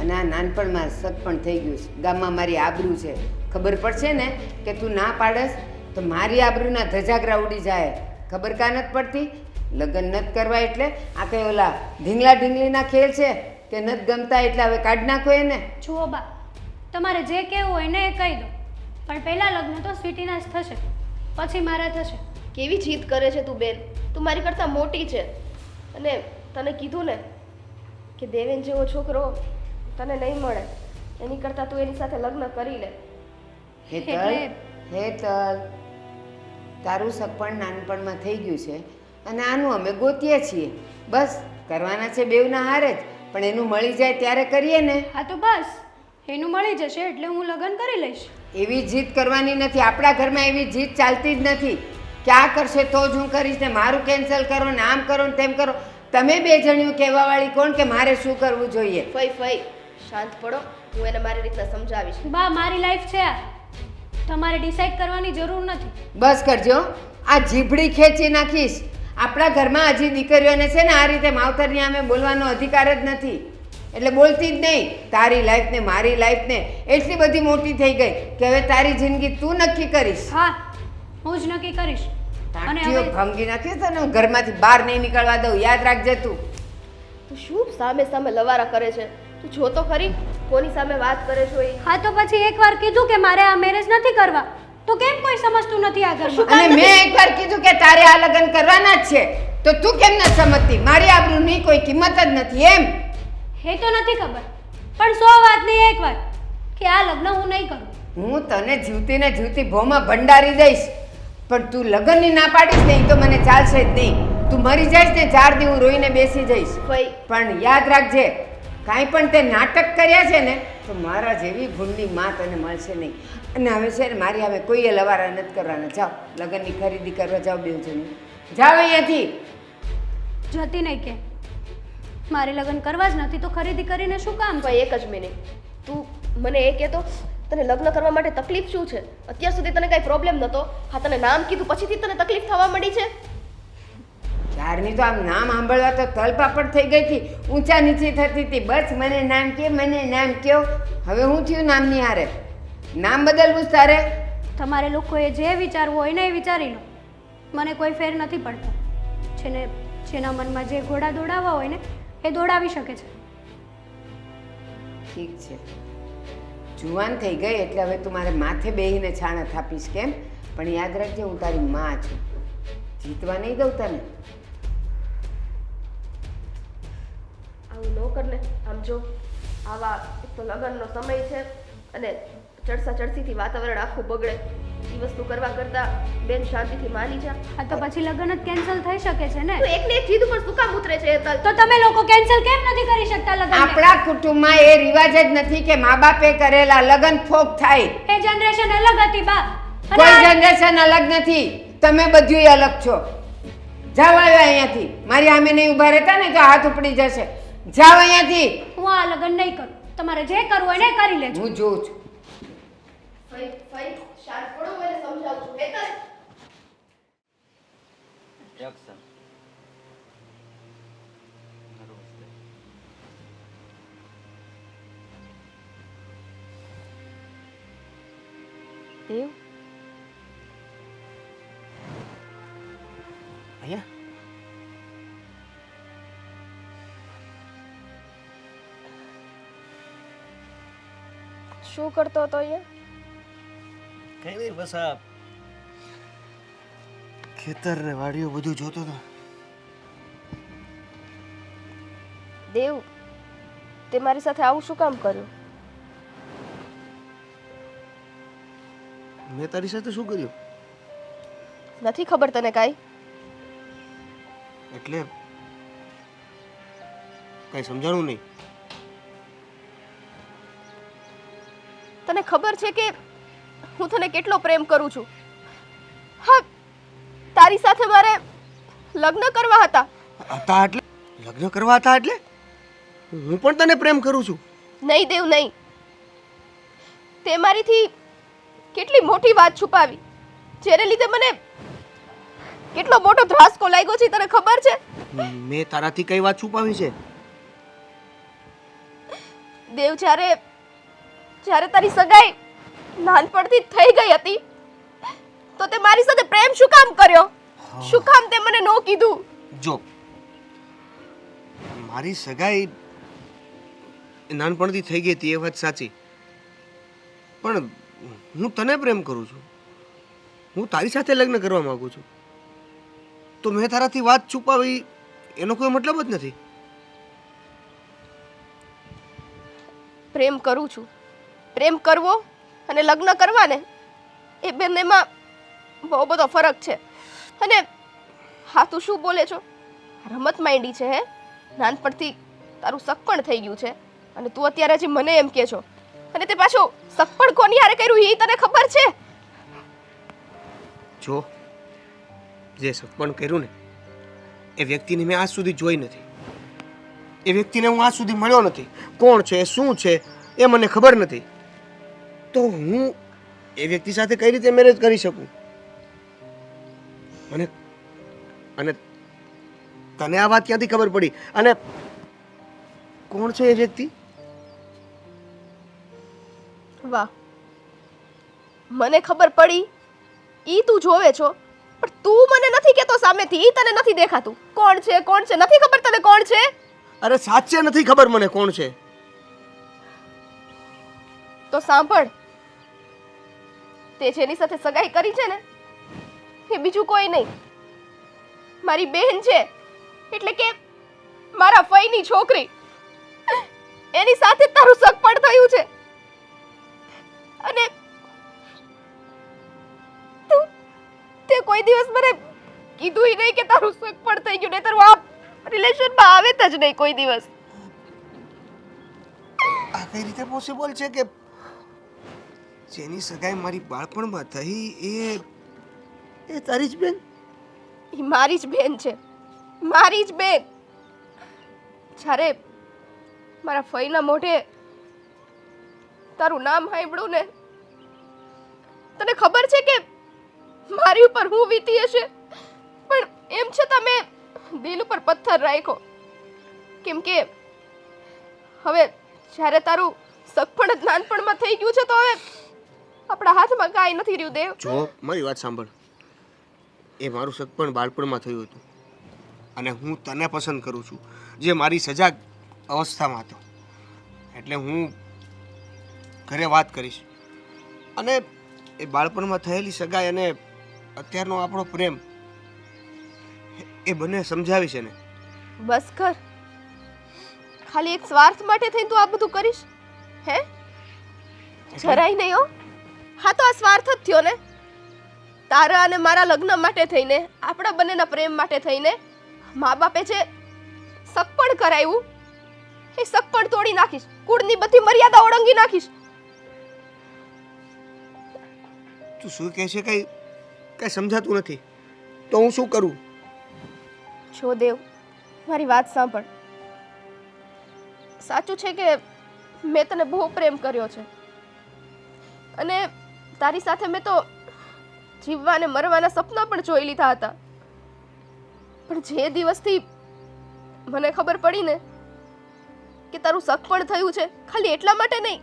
F: અને આ નાનપણમાં સગપણ થઈ ગયું છે. ગામમાં મારી આબરૂ છે, ખબર પડશે ને કે તું ના પાડસ તો મારી આબરૂના ધજાગરા ઉડી જાય. ખબર કા નથી પડતી? લગ્ન નથી કરવા એટલે આ કંઈ ઓલા ઢીંગલા ઢીંગલીના ખેલ છે કે નથી ગમતા એટલે હવે કાઢ નાખો એને.
A: જુઓ બા, તમારે જે કહેવું હોય ને એ કહી દો, પણ પહેલાં લગ્ન તો સ્વીટીના જ થશે, પછી મારા થશે.
B: કેવી જીદ કરે છે તું બેન? તું મારી કરતાં મોટી છે અને તને કીધું ને કે દેવેન જેવો છોકરો તને નહીં મળે, એની કરતાં તું એની સાથે લગ્ન કરી લે.
F: હેતલ, હેતલ, તારું સગપણ નાનપણમાં થઈ ગયું છે અને આનું અમે ગોતીએ છીએ. બસ કરવાના છે બેવના હારે જ, પણ એનું મળી જાય ત્યારે કરીએ ને.
A: હા તો બસ એનું મળી જશે એટલે હું લગ્ન કરી લઈશ.
F: એવી જીદ કરવાની નથી. આપણા ઘરમાં એવી જીદ ચાલતી જ નથી કે આ કરશે તો જ હું કરીશ ને મારું કેન્સલ કરો ને આમ કરો ને તેમ કરો. તમે બે જણ્યું કહેવાવાળી કોણ કે મારે શું કરવું જોઈએ?
B: ફઈ શાંત પડો, હું એને મારી રીતના સમજાવીશ.
A: બા મારી લાઈફ છે આ, તમારે ડિસાઈડ કરવાની જરૂર નથી.
F: બસ કરજો, આ જીભડી ખેંચી નાખીશ. આપણા ઘરમાં હજી દીકરીઓને છે ને આ રીતે માવતરની સામે બોલવાનો અધિકાર જ નથી, એટલે બોલતી જ નહીં. તારી લાઈફ ને મારી લાઈફ ને એટલી બધી મોટી થઈ ગઈ કે હવે તારી જિંદગી તું નક્કી કરીશ.
A: હા હું જ નક્કી કરીશ. અને
F: ટાંટીઓ
A: હવે
F: ભંગી નાખીશ તને હું ઘરમાંથી બહાર નહીં નીકળવા દઉં, યાદ રાખજે તું.
B: તું શું સામે લવારા કરે છે? તું જો તો ખરી કોની સામે વાત કરે છો એ.
A: હા તો પછી એકવાર કીધું કે મારે આ મેરેજ નથી કરવા, તો કેમ કોઈ સમજતું નથી આ ઘરમાં?
F: અને મેં એકવાર કીધું કે તારે આ લગ્ન કરવાના જ છે તો તું કેમ ન સમજતી? મારી આબરૂની કોઈ કિંમત જ નથી એમ?
A: એ તો નથી ખબર, પણ 100 વાત નહીં એક વાત કે આ લગ્ન હું નહીં કરું.
F: હું તને જીવતી ને જીવતી ભોમાં ભંડારી દઈશ, પણ તું લગ્નની ના પાડીશ ને તો મને ચાલશે જ નહીં. તું મરી જઈશ ને 4 દી હું રોઈને બેસી જઈશ.
B: ફઈ
F: પણ યાદ રાખજે, કાંઈ પણ તે નાટક કર્યા છે ને તો મારા જેવી ભૂંડની માં તને મળશે નહીં. અને હવે છે ને મારી હવે કોઈએ લવારા નથી કરવાના. જાઓ લગ્નની ખરીદી કરવા જાઓ બેવ જણી, જાઓ અહીંયાથી.
A: જતી નહીં કે મારે લગ્ન કરવા જ નથી તો ખરીદી કરીને શું કામ છે?
B: ફઈ એક જ મિનિટ, તું મને એ કહેતો તને લગ્ન કરવા માટે તકલીફ શું છે? અત્યાર સુધી તને કાંઈ પ્રોબ્લેમ નહોતો, હા તને નામ કીધું પછીથી તને તકલીફ થવા માંડી છે?
F: ત્યારની તો આમ નામ સાંભળવા તો તલપાપડ થઈ ગઈ હતી, ઊંચા નીચી થતી હતી. બસ મને નામ કે, મને નામ કયો. હવે હું થયું નામની હારે? નામ બદલવું જ તારે?
A: તમારે લોકોએ જે વિચારવું હોય ને એ વિચારી લો, મને કોઈ ફેર નથી પડતો. જેને જેના મનમાં જે ઘોડા દોડાવવા હોય ને એ દોડાવી શકે છે.
F: ઠીક છે, જુવાન થઈ ગઈ એટલે હવે તું મારે માથે બેહીને છાણા થાપીશ કેમ? પણ યાદ રાખજે હું તારી માં છું, જીતવા નહીં દઉં તને.
B: આવું ન કર ને. આમ જો આવા એક તો લગ્નનો સમય છે અને ચડસા ચડસીથી વાતાવરણ આખું બગડે. એ વસ્તુ કરવા કરતા બેન શાંતિથી માની જા.
A: આ તો પછી લગ્ન જ કેન્સલ થઈ શકે છે ને.
B: તો એકને એક જીદ ઉપર શું કામ ઉતરે છે હેતલ?
A: તો તમે લોકો કેન્સલ કેમ નથી કરી શકતા લગ્ન?
F: આપણા કુટુંબમાં એ રિવાજ જ નથી કે મા બાપે કરેલા લગ્ન ફોક થાય.
A: એ જનરેશન અલગ હતી બા. અને
F: કોઈ
A: આ-
F: જનરેશન અલગ નથી, તમે બધું અલગ છો. જાવ આવ્યા અહીંયાથી. મારી સામે નહીં ઊભા રહેતા ને તો હાથ ઉપડી જશે. જાવ અહીંયાથી.
A: હું આ લગ્ન નહીં કરું. તમારે જે કરવું હોય ને એ કરી લેજો.
F: હું જોઉં છું.
B: ફઈ ફઈ શાંત પડો, મને સમજાવું છું. હેતલ
E: એક્શન.
B: દેવ
C: અહીંયા
B: શું કરતો હતો અહીંયા?
D: કઈ નહીં, બસ આ ખેતર ને વાડીઓ બધું જોતો હતો.
B: દેવ તે મારી સાથે આવું શું કામ કર્યું?
D: મેં તારી સાથે શું કર્યું?
B: નથી ખબર તને કાંઈ?
D: એટલે કઈ સમજાણું નહીં.
B: તને ખબર છે કે હું તને કેટલો પ્રેમ કરું છું? હા, તારી સાથે મારે લગ્ન કરવા હતા.
D: હતા એટલે લગ્ન કરવા હતા એટલે હું પણ તને પ્રેમ કરું છું.
B: નહીં દેવ નહીં. તે મારીથી કેટલી મોટી વાત છુપાવી, જેને લીધે મને કેટલો મોટો ધ્રાસકો લાગ્યો છે તને ખબર છે?
D: મેં તારાથી કઈ વાત છુપાવી છે?
B: દેવ, જ્યારે તારી સગાઈ નાનપણથી જ થઈ ગઈ હતી તો તે મારી સાથે પ્રેમ શું કામ કર્યો? શું કામ તે મને નો કીધું?
D: જો મારી સગાઈ નાનપણથી થઈ ગઈ હતી એ વાત સાચી, પણ હું તને પ્રેમ કરું છું. હું તારી સાથે લગ્ન કરવા માંગુ છું. તો મેં તારાથી વાત છુપાવી એનો કોઈ મતલબ જ નથી.
B: પ્રેમ કરું છું. પ્રેમ કરવો અને લગ્ન કરવા ને એ બંનેમાં બહુ બધો ફરક છે. અને હા, તું શું બોલે છો? રમત માંડી છે હે? નાનપણથી તારું સગપણ થઈ ગયું છે અને તું અત્યારે હજી મને એમ કહે છો? અને તે પાછું સગપણ કોની હારે કર્યું એ તને ખબર છે?
D: જો જે સપન કર્યું ને એ વ્યક્તિને મેં આજ સુધી જોઈ નથી. એ વ્યક્તિને હું આજ સુધી મળ્યો નથી. કોણ છે, શું છે એ મને ખબર નથી. તો હું એ વ્યક્તિ સાથે કઈ રીતે મેરેજ કરી શકું? મને અને તને આ વાત ક્યાંથી ખબર પડી? અને કોણ છે એ વ્યક્તિ?
B: વાહ, મને ખબર પડી ઈ તું જોવે છો, પણ તું મને નથી કહેતો સામેથી. ઈ તને નથી દેખાતું. કોણ છે, કોણ છે? નથી ખબર તને કોણ છે?
D: અરે સાચે નથી ખબર મને કોણ છે.
B: તો સાંભળ, તે જેની સાથે સગાઈ કરી છે ને એ બીજું કોઈ નહીં, મારી બહેન છે. એટલે કે મારા ફઈની છોકરી. એની સાથે તારું સગપણ થયું છે. અને તે કોઈ દિવસ મને કીધું નહીં કે તારું સગપણ થઈ ગયું, નહીંતર આ રિલેશનમાં આવે જ નહીં કોઈ દિવસ.
D: આ કઈ રીતે પોસિબલ છે કે જેની સગાઈ મારી બાળપણમાં થઈ એ તારી જ બેન?
B: ઈ મારી જ બેન છે, મારી જ બેન. જ્યારે મારા ફઈના મોઢે તારું નામ સાંભળ્યું ને, તને ખબર છે કે મારી ઉપર હું વીતી હશે, પણ એમ છતાં મેં દિલ ઉપર પથ્થર રાખ્યો. કેમ કે હવે જ્યારે તારું સગપણ જ નાનપણમાં થઈ ગયું છે તો હવે આપણા હાથમાં કાંઈ નથી રહ્યું. દેવ,
D: જો મારી વાત સાંભળ. એ મારું સગપણ બાળપણમાં થયું હતું અને હું તને પસંદ કરું છું, જે મારી સજાગ અવસ્થામાં હતો. એટલે હું ઘરે વાત કરીશ અને એ બાળપણમાં થયેલી સગાઈ અને અત્યારનો આપણો પ્રેમ એ બંને સમજાવીશ એને.
B: બસ કર. ખાલી એક સ્વાર્થ માટે થઈને તું આ બધું કરીશ? હે? જરાય નહીં હો. હા તો આ સ્વાર્થ જ થયો ને. તારા અને મારા લગ્ન માટે થઈને, આપણા બંનેના પ્રેમ માટે થઈને મા બાપે જે સગપણ કરાવ્યું એ સગપણ તોડી નાખીશ. કુળની બધી મર્યાદા ઓળંગી નાખીશ.
D: તું શું કહે છે? કઈ સમજાતું નથી. તો હું શું કરું?
B: જો દેવ, મારી વાત સાંભળ. સાચું છે કે મેં તને બહુ પ્રેમ કર્યો છે અને તારી સાથે મેં તો જીવવા અને મરવાના સપના પણ જોઈ લીધા હતા. પણ જે દિવસથી મને ખબર પડી ને કે તારું સગપણ થયું છે, ખાલી એટલા માટે નહીં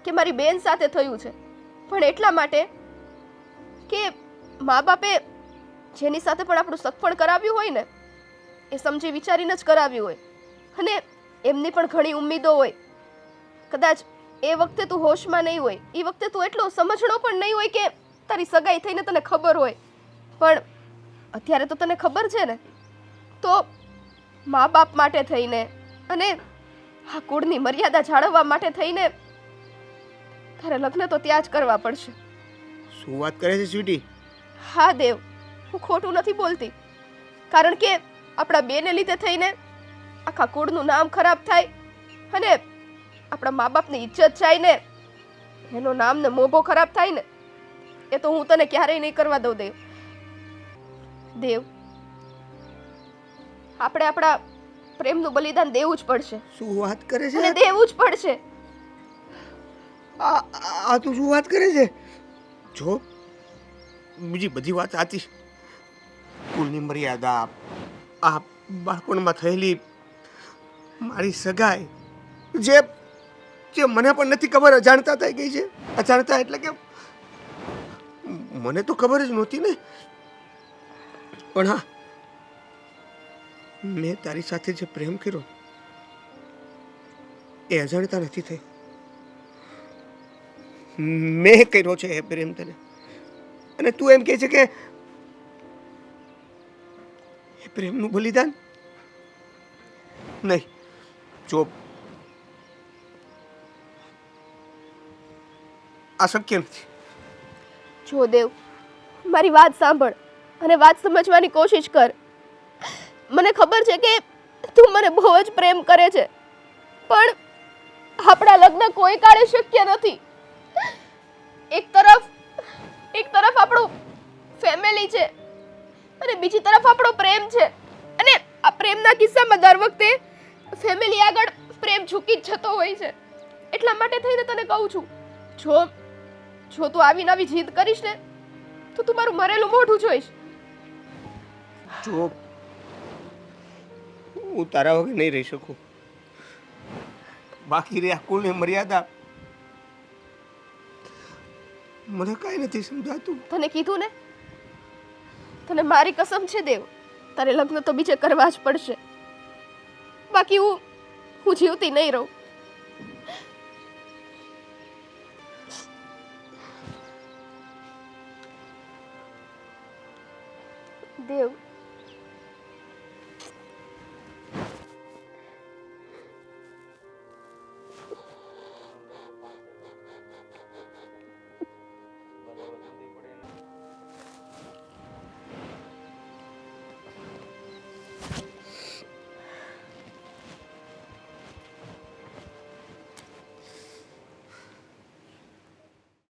B: કે મારી બેન સાથે થયું છે, પણ એટલા માટે કે મા બાપે જેની સાથે પણ આપણું સગપણ કરાવ્યું હોય ને એ સમજી વિચારીને જ કરાવ્યું હોય અને એમની પણ ઘણી ઉમ્મીદો હોય. કદાચ એ વખતે તું હોશમાં નહીં હોય, એ વખતે તું એટલો સમજણો પણ નહીં હોય કે તારી સગાઈ થઈને તને ખબર હોય, પણ અત્યારે તો તને ખબર છે ને. તો મા બાપ માટે થઈને અને આ કુળની મર્યાદા જાળવવા માટે થઈને તારે લગ્ન તો ત્યાં જ કરવા પડશે.
D: શું વાત કરે છે સ્વીટી?
B: હા દેવ, હું ખોટું નથી બોલતી. કારણ કે આપણા બેને લીધે થઈને આખા કુળનું નામ ખરાબ થાય અને આપણા મા બાપની ઇજ્જત જાય ને, એનો નામ ને મોભો ખરાબ થાય ને, એ તો હું તને ક્યારેય નહીં કરવા દઉં દેવ. દેવ, આપણે આપણા પ્રેમનું બલિદાન દેવું જ પડશે
D: શું વાત કરે છે?
B: અને દેવું જ પડશે.
D: આ તું શું વાત કરે છે? જો બીજી બધી વાત સાચી, કુળની મર્યાદા, આ બાળપણમાં થયેલી મારી સગાઈ, જે જે મને પણ નથી ખબર, અજાણતા થઈ ગઈ છે. અજાણતા એટલે કે મને તો ખબર જ નહોતી ને. પણ હા, મેં તારી સાથે જે પ્રેમ કર્યો એ અજાણતા નથી થઈ. મેં કર્યો છે એ પ્રેમ તને, અને તું એમ કહે છે કે એ પ્રેમનું બલિદાન નહીં. જો આ શક્ય નથી.
B: જો દેવ, મારી વાત સાંભળ અને વાત સમજવાની કોશિશ કર. મને ખબર છે કે તું મને બહુ જ પ્રેમ કરે છે, પણ આપણા લગ્ન કોઈ કાળે શક્ય નથી. એક તરફ આપણું ફેમિલી છે અને બીજી તરફ આપણો પ્રેમ છે, અને આ પ્રેમના કિસ્સામાં દર વખતે ફેમિલી આગળ પ્રેમ ઝૂકી જ જતો હોય છે. એટલા માટે થઈને તને કહું છું, જો તું આવી નવી જીદ કરીશ ને તો તું મારું મરેલું મોઢું જોઈશ.
D: જો હું તારા વગર નહીં રહી શકું. બાકી રે આ કુળની મર્યાદા મને કાંઈ નથી સમજાતું.
B: તને કીધું ને, તને મારી કસમ છે દેવ, તારે લગ્ન તો બીજે કરવા જ પડશે. બાકી હું જીવતી નહીં રહું.